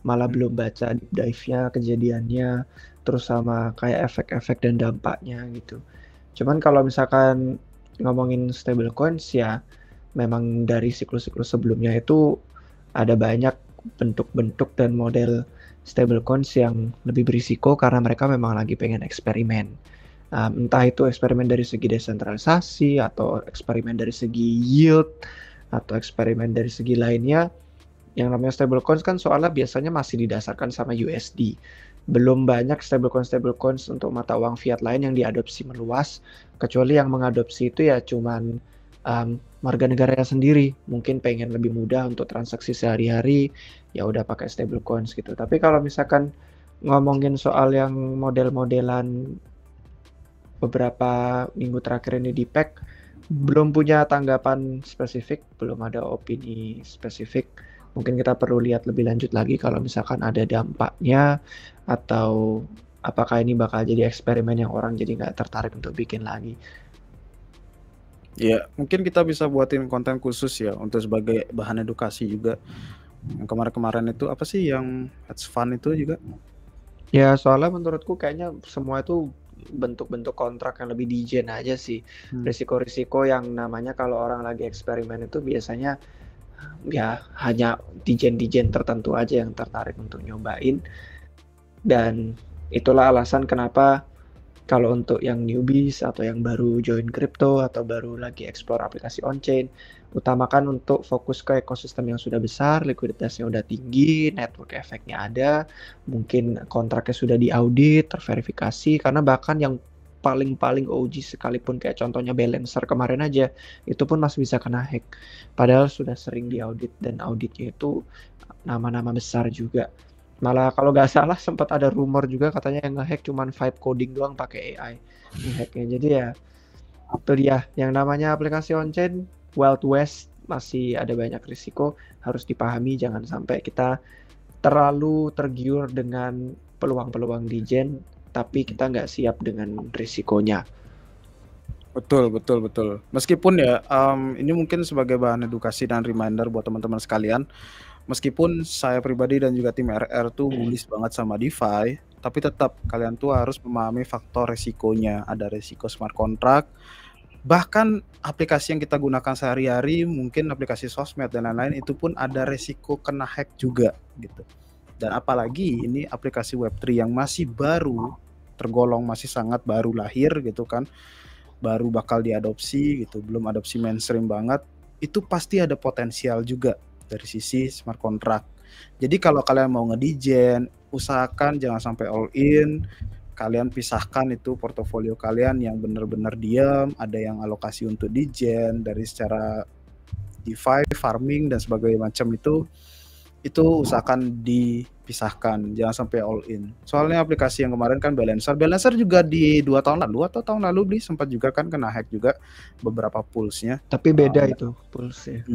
Speaker 1: malah belum baca deep dive-nya, kejadiannya, terus sama kayak efek-efek dan dampaknya gitu. Cuman kalau misalkan ngomongin stablecoins ya, memang dari siklus-siklus sebelumnya itu ada banyak bentuk-bentuk dan model stablecoins yang lebih berisiko karena mereka memang lagi pengen eksperimen. Entah itu eksperimen dari segi desentralisasi, atau eksperimen dari segi yield, atau eksperimen dari segi lainnya. Yang namanya stablecoins kan soalnya biasanya masih didasarkan sama USD. Belum banyak stablecoins untuk mata uang fiat lain yang diadopsi meluas, kecuali yang mengadopsi itu ya cuman warga negaranya sendiri. Mungkin pengen lebih mudah untuk transaksi sehari-hari, ya udah pakai stablecoins gitu. Tapi kalau misalkan ngomongin soal yang model-modelan beberapa minggu terakhir ini di PEC, belum punya tanggapan spesifik, belum ada opini spesifik. Mungkin kita perlu lihat lebih lanjut lagi kalau misalkan ada dampaknya, atau apakah ini bakal jadi eksperimen yang orang jadi nggak tertarik untuk bikin lagi.
Speaker 2: Ya, mungkin kita bisa buatin konten khusus ya untuk sebagai bahan edukasi juga. Yang kemarin-kemarin itu apa sih yang hedge fund itu juga?
Speaker 1: Ya soalnya menurutku kayaknya semua itu bentuk-bentuk kontrak yang lebih dijen aja sih. Risiko-risiko yang namanya kalau orang lagi eksperimen itu biasanya ya hanya dijen-dijen tertentu aja yang tertarik untuk nyobain. Dan itulah alasan kenapa kalau untuk yang newbies atau yang baru join crypto atau baru lagi explore aplikasi on-chain, utamakan untuk fokus ke ekosistem yang sudah besar, likuiditasnya udah tinggi, network effect-nya ada, mungkin kontraknya sudah diaudit, terverifikasi, karena bahkan yang paling OG sekalipun kayak contohnya Balancer kemarin aja, itu pun masih bisa kena hack. Padahal sudah sering diaudit dan auditnya itu nama-nama besar juga. Malah kalau nggak salah sempat ada rumor juga katanya yang ngehack cuman vibe coding doang pakai AI ngehacknya. Jadi ya itu dia yang namanya aplikasi on-chain Wild West, masih ada banyak risiko, harus dipahami jangan sampai kita terlalu tergiur dengan peluang-peluang di Gen tapi kita nggak siap dengan risikonya.
Speaker 2: Betul. Meskipun ya, ini mungkin sebagai bahan edukasi dan reminder buat teman-teman sekalian, meskipun saya pribadi dan juga tim RR tuh bullish banget sama DeFi, tapi tetap kalian tuh harus memahami faktor resikonya. Ada resiko smart contract, bahkan aplikasi yang kita gunakan sehari-hari, mungkin aplikasi sosmed dan lain-lain, itu pun ada resiko kena hack juga gitu. Dan apalagi ini aplikasi Web3 yang masih baru, tergolong masih sangat baru lahir gitu kan, baru bakal diadopsi gitu, belum adopsi mainstream banget, itu pasti ada potensial juga dari sisi smart contract. Jadi kalau kalian mau ngedigen, usahakan jangan sampai all in. Kalian pisahkan itu portofolio kalian yang benar-benar diam, ada yang alokasi untuk digen dari secara DeFi, farming dan sebagainya macam itu usahakan dipisahkan, jangan sampai all in. Soalnya aplikasi yang kemarin kan Balancer juga di 2 tahun lalu atau tahun lalu beli sempat juga kan kena hack juga beberapa poolsnya.
Speaker 1: Tapi beda itu poolsnya.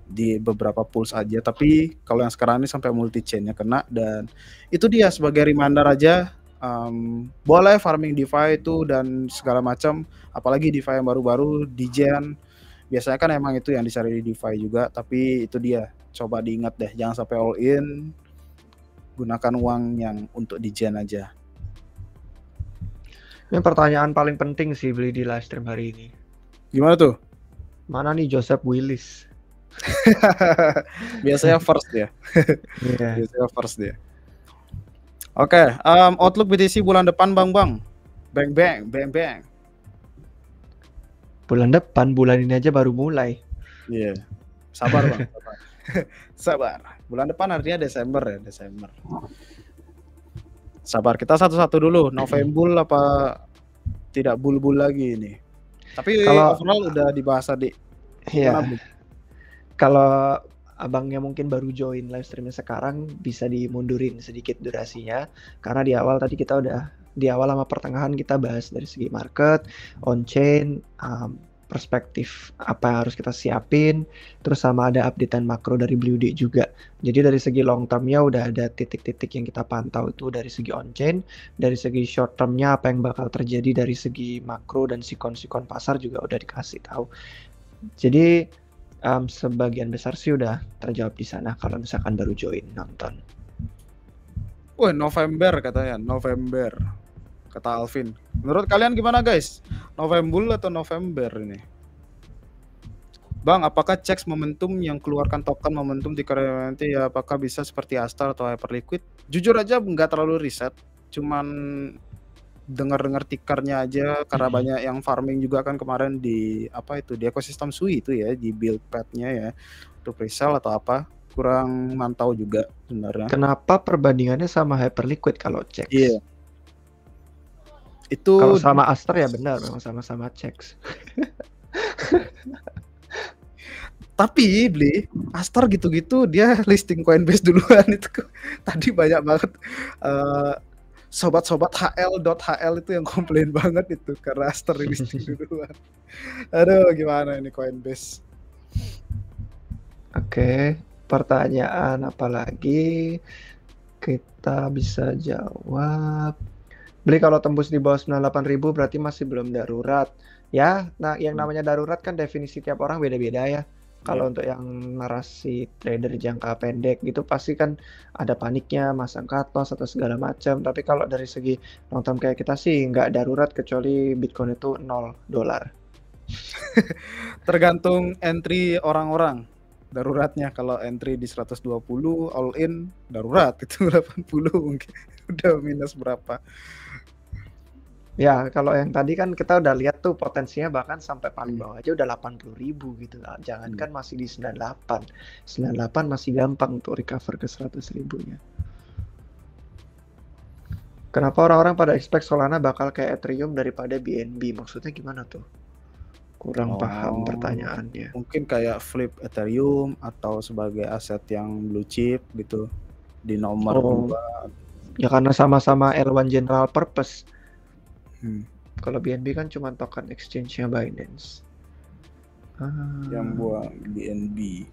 Speaker 2: Di beberapa pools aja, tapi kalau yang sekarang ini sampai multi chainnya kena. Dan itu dia sebagai reminder aja, boleh farming DeFi itu dan segala macam, apalagi DeFi yang baru-baru digen, biasanya kan emang itu yang dicari di DeFi juga. Tapi itu dia, coba diingat deh, jangan sampai all in, gunakan uang yang untuk digen aja.
Speaker 1: Ini pertanyaan paling penting sih beli di live stream hari ini.
Speaker 2: Gimana tuh?
Speaker 1: Mana nih Joseph Willis?
Speaker 2: Biasanya first ya.
Speaker 1: Yeah.
Speaker 2: Biasanya first dia. Oke, outlook BTC bulan depan bang. Bang.
Speaker 1: Bulan depan, bulan ini aja baru mulai.
Speaker 2: Iya. Sabar bang. Sabar. Bulan depan artinya Desember ya, Desember. Sabar, kita satu-satu dulu. November apa tidak bulbul lagi ini? Tapi
Speaker 1: Kalau
Speaker 2: overall udah dibahas tadi.
Speaker 1: Iya. Kalau abangnya mungkin baru join live streamnya sekarang, bisa dimundurin sedikit durasinya, karena di awal tadi kita udah di awal sama pertengahan kita bahas dari segi market, on chain, perspektif apa yang harus kita siapin, terus sama ada updatean makro dari Blue Day juga. Jadi dari segi long termnya udah ada titik-titik yang kita pantau itu dari segi on chain, dari segi short termnya apa yang bakal terjadi dari segi makro dan sikon-sikon pasar juga udah dikasih tahu. Jadi sebagian besar sih udah terjawab di sana kalau misalkan baru join nonton.
Speaker 2: Wah, November katanya, November. Kata Alvin. Menurut kalian gimana guys? November atau November ini? Bang, apakah checks momentum yang keluarkan token momentum di nanti ya, apakah bisa seperti Astar atau Hyperliquid? Jujur aja nggak terlalu riset, cuman dengar-dengar tikernya aja karena banyak yang farming juga kan kemarin di apa itu di ekosistem Sui itu ya, di build pad-nya ya, untuk resell atau apa, kurang mantau juga sebenarnya.
Speaker 1: Kenapa perbandingannya sama Hyperliquid kalau checks?
Speaker 2: Iya. Itu
Speaker 1: kalau sama Astar ya benar, memang sama-sama checks.
Speaker 2: Tapi beli Astar gitu-gitu dia listing Coinbase duluan itu tadi banyak banget sobat-sobat HL.hl itu yang komplain banget itu karena Astar listing duluan. Aduh, gimana ini Coinbase?
Speaker 1: Oke, pertanyaan apa lagi kita bisa jawab? Beli kalau tembus di bawah 98.000 berarti masih belum darurat. Ya, nah yang namanya darurat kan definisi tiap orang beda-beda ya. Kalau untuk yang narasi trader jangka pendek gitu pasti kan ada paniknya, masang cut loss atau segala macam. Tapi kalau dari segi long term kayak kita sih nggak darurat kecuali Bitcoin itu $0.
Speaker 2: Tergantung entry orang-orang. Daruratnya kalau entry di 120 all in darurat, itu 80 mungkin udah minus berapa.
Speaker 1: Ya, kalau yang tadi kan kita udah lihat tuh potensinya bahkan sampai paling bawah aja udah 80.000 gitu. Jangankan masih di 98. 98 masih gampang untuk recover ke 100.000-nya. Kenapa orang-orang pada expect Solana bakal kayak Ethereum daripada BNB? Maksudnya gimana tuh? Kurang paham
Speaker 2: Oh,
Speaker 1: pertanyaannya.
Speaker 2: mungkin kayak flip Ethereum atau sebagai aset yang blue chip gitu di nomor
Speaker 1: Oh,
Speaker 2: 2.
Speaker 1: ya karena sama-sama L1 general purpose.
Speaker 2: Hmm,
Speaker 1: Kalau BNB kan cuma token exchange-nya Binance.
Speaker 2: yang
Speaker 1: Ah,
Speaker 2: buat BNB.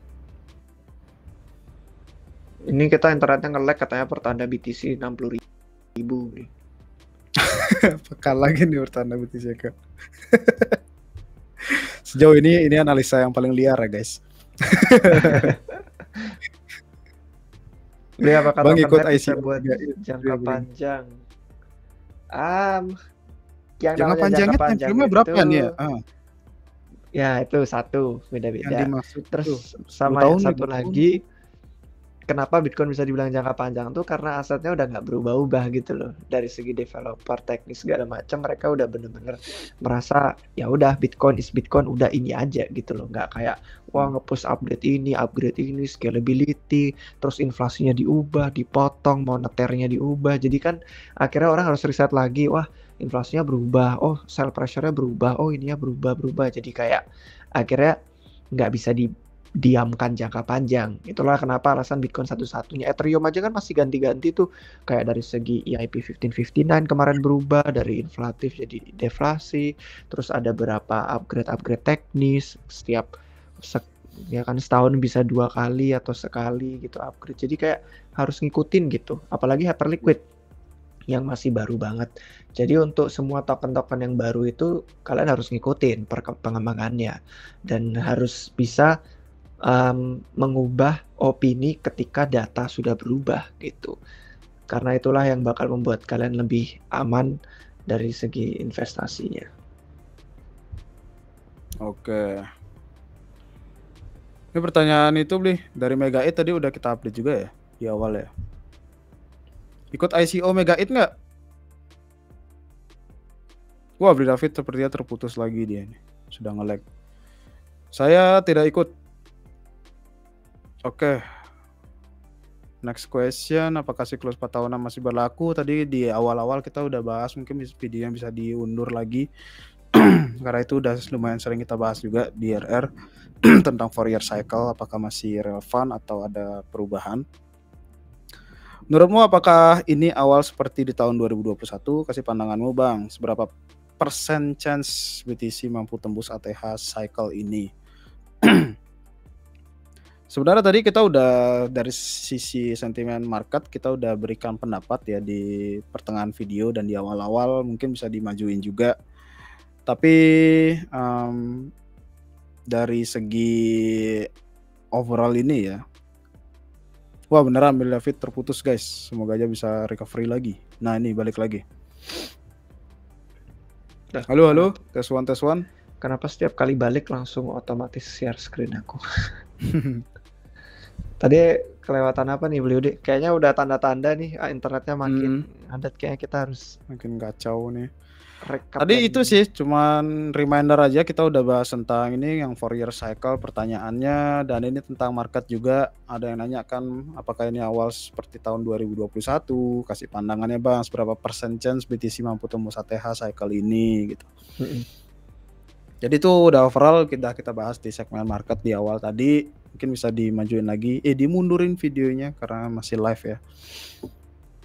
Speaker 1: ini kita internetnya nge-lag katanya pertanda BTC 60.000 nih.
Speaker 2: Pekan lagi nih bertanda BTC Kak. Sejauh ini analisa yang paling liar ya guys.
Speaker 1: Beli apakah
Speaker 2: Bang
Speaker 1: token
Speaker 2: ikut
Speaker 1: HEP bisa
Speaker 2: ICO
Speaker 1: buat
Speaker 2: 3
Speaker 1: jangka panjang? Yang
Speaker 2: Jangka
Speaker 1: namanya jangka
Speaker 2: panjangnya time
Speaker 1: panjang
Speaker 2: frame-nya berapa
Speaker 1: itu
Speaker 2: nih ya?
Speaker 1: ya itu satu
Speaker 2: Yang
Speaker 1: beda-beda.
Speaker 2: dimaksud itu
Speaker 1: Terus
Speaker 2: 10
Speaker 1: sama yang
Speaker 2: tahun,
Speaker 1: satu
Speaker 2: 5 tahun.
Speaker 1: lagi, kenapa Bitcoin bisa dibilang jangka panjang tuh karena asetnya udah nggak berubah-ubah gitu loh. Dari segi developer, teknis segala macam mereka udah bener-bener merasa ya udah Bitcoin is Bitcoin udah ini aja gitu loh. Nggak kayak wah nge-push upgrade ini, scalability, terus inflasinya diubah, dipotong, moneternya diubah. Jadi kan akhirnya orang harus riset lagi, wah inflasinya berubah, oh sell pressure-nya berubah, oh ininya berubah. Jadi kayak akhirnya nggak bisa diamkan jangka panjang. Itulah kenapa alasan Bitcoin satu-satunya. Ethereum aja kan masih ganti-ganti tuh. Kayak dari segi EIP 1559 kemarin berubah dari inflatif jadi deflasi. Terus ada berapa upgrade teknis setiap ya kan setahun bisa 2 kali atau sekali gitu upgrade. Jadi kayak harus ngikutin gitu. Apalagi Hyperliquid yang masih baru banget. Jadi untuk semua token-token yang baru itu kalian harus ngikutin pengembangannya dan harus bisa mengubah opini ketika data sudah berubah gitu. Karena itulah yang bakal membuat kalian lebih aman dari segi investasinya.
Speaker 2: Oke. Ini pertanyaan itu beli dari Mega It tadi udah kita update juga ya di awal ya. Ikut ICO Mega It nggak? Wah, Beli David sepertinya terputus lagi dia nih. Sudah nge-lag. Saya tidak ikut. Oke. Next question, apakah siklus 4 tahunan masih berlaku? Tadi di awal-awal kita udah bahas, mungkin video yang bisa diundur lagi. Karena itu udah lumayan sering kita bahas juga di RR tentang 4-year cycle, apakah masih relevan atau ada perubahan. Menurutmu apakah ini awal seperti di tahun 2021? Kasih pandanganmu Bang, seberapa persen chance BTC mampu tembus ATH cycle ini? Sebenarnya tadi kita udah dari sisi sentimen market kita udah berikan pendapat ya di pertengahan video dan di awal-awal mungkin bisa dimajuin juga. Tapi dari segi overall ini ya, wah beneran Beli David terputus guys. Semoga aja bisa recovery lagi. Nah ini balik lagi. Halo, tes one.
Speaker 1: Kenapa setiap kali balik langsung otomatis share screen aku? Tadi kelewatan apa nih beliau deh? Kayaknya udah tanda-tanda nih internetnya makin adat, kayaknya kita harus
Speaker 2: makin kacau nih.
Speaker 1: recap
Speaker 2: Tadi
Speaker 1: lagi.
Speaker 2: itu sih cuman reminder aja, kita udah bahas tentang ini yang 4-year cycle pertanyaannya, dan ini tentang market juga. Ada yang nanya kan apakah ini awal seperti tahun 2021, kasih pandangannya Bang, seberapa persen chance BTC mampu tembus ATH cycle ini gitu. Jadi itu udah overall kita bahas di segmen market di awal tadi. Mungkin bisa dimajuin lagi, dimundurin videonya karena masih live ya.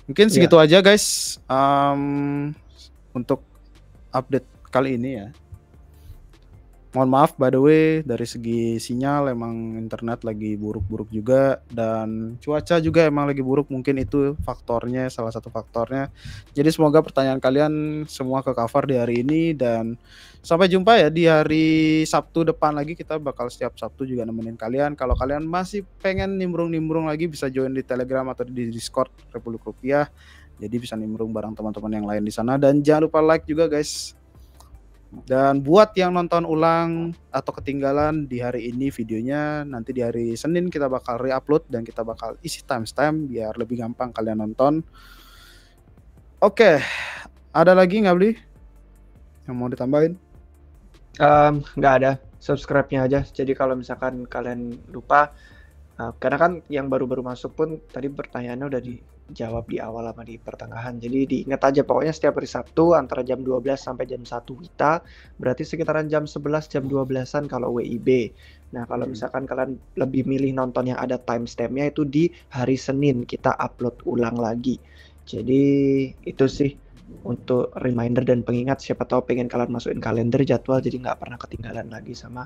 Speaker 2: Mungkin segitu aja guys untuk update kali ini ya. Mohon maaf by the way, dari segi sinyal emang internet lagi buruk-buruk juga, dan cuaca juga emang lagi buruk, mungkin itu faktornya, salah satu faktornya. Jadi semoga pertanyaan kalian semua ke cover di hari ini, dan sampai jumpa ya di hari Sabtu depan lagi. Kita bakal setiap Sabtu juga nemenin kalian. Kalau kalian masih pengen nimbrung-nimbrung lagi bisa join di Telegram atau di Discord Republik Rupiah. Jadi bisa nimbrung bareng teman-teman yang lain di sana, dan jangan lupa like juga guys. Dan buat yang nonton ulang atau ketinggalan di hari ini videonya, nanti di hari Senin kita bakal re-upload dan kita bakal isi timestamp biar lebih gampang kalian nonton. Oke, ada lagi nggak Bli yang mau ditambahin?
Speaker 1: Nggak ada, subscribe-nya aja. Jadi kalau misalkan kalian lupa, karena kan yang baru-baru masuk pun tadi pertanyaannya udah jawab di awal sama di pertengahan. Jadi diingat aja pokoknya setiap hari Sabtu antara jam 12 sampai jam 1 WITA, berarti sekitaran jam 11 jam 12-an kalau WIB. Nah, kalau misalkan kalian lebih milih nonton yang ada timestampnya itu di hari Senin kita upload ulang lagi. Jadi itu sih untuk reminder dan pengingat, siapa tahu pengen kalian masukin kalender jadwal jadi nggak pernah ketinggalan lagi sama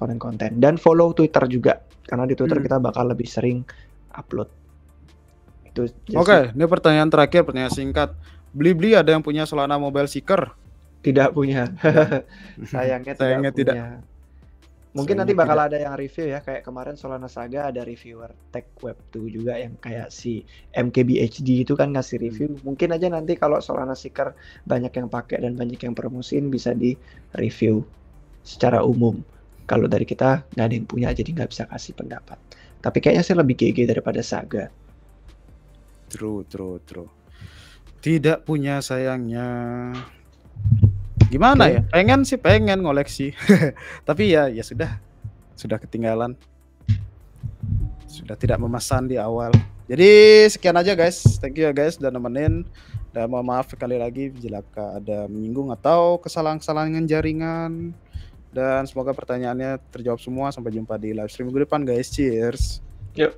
Speaker 1: konten-konten. Dan follow Twitter juga karena di Twitter kita bakal lebih sering upload. Itu aja sih.
Speaker 2: Oke, ini pertanyaan terakhir, pertanyaan singkat. Blibli ada yang punya Solana Mobile Seeker?
Speaker 1: Tidak punya. Sayangnya tidak punya. Mungkin nanti bakal ada yang review ya, kayak kemarin Solana Saga ada reviewer Tech Web 2 juga yang kayak si MKBHD itu kan ngasih review. Mungkin aja nanti kalau Solana Seeker banyak yang pakai dan banyak yang promosiin bisa di review secara umum. Kalau dari kita nggak ada yang punya jadi nggak bisa kasih pendapat. Tapi kayaknya sih lebih GG daripada Saga.
Speaker 2: True. Tidak punya sayangnya. Gimana ya? Pengen ngoleksi. Tapi ya sudah ketinggalan. Sudah tidak memesan di awal. Jadi sekian aja guys. Thank you ya guys udah nemenin. Dan mohon maaf sekali lagi jika ada menyinggung atau kesalahan-kesalahan jaringan. Dan semoga pertanyaannya terjawab semua. Sampai jumpa di live stream minggu depan guys. Cheers.
Speaker 1: Yuk.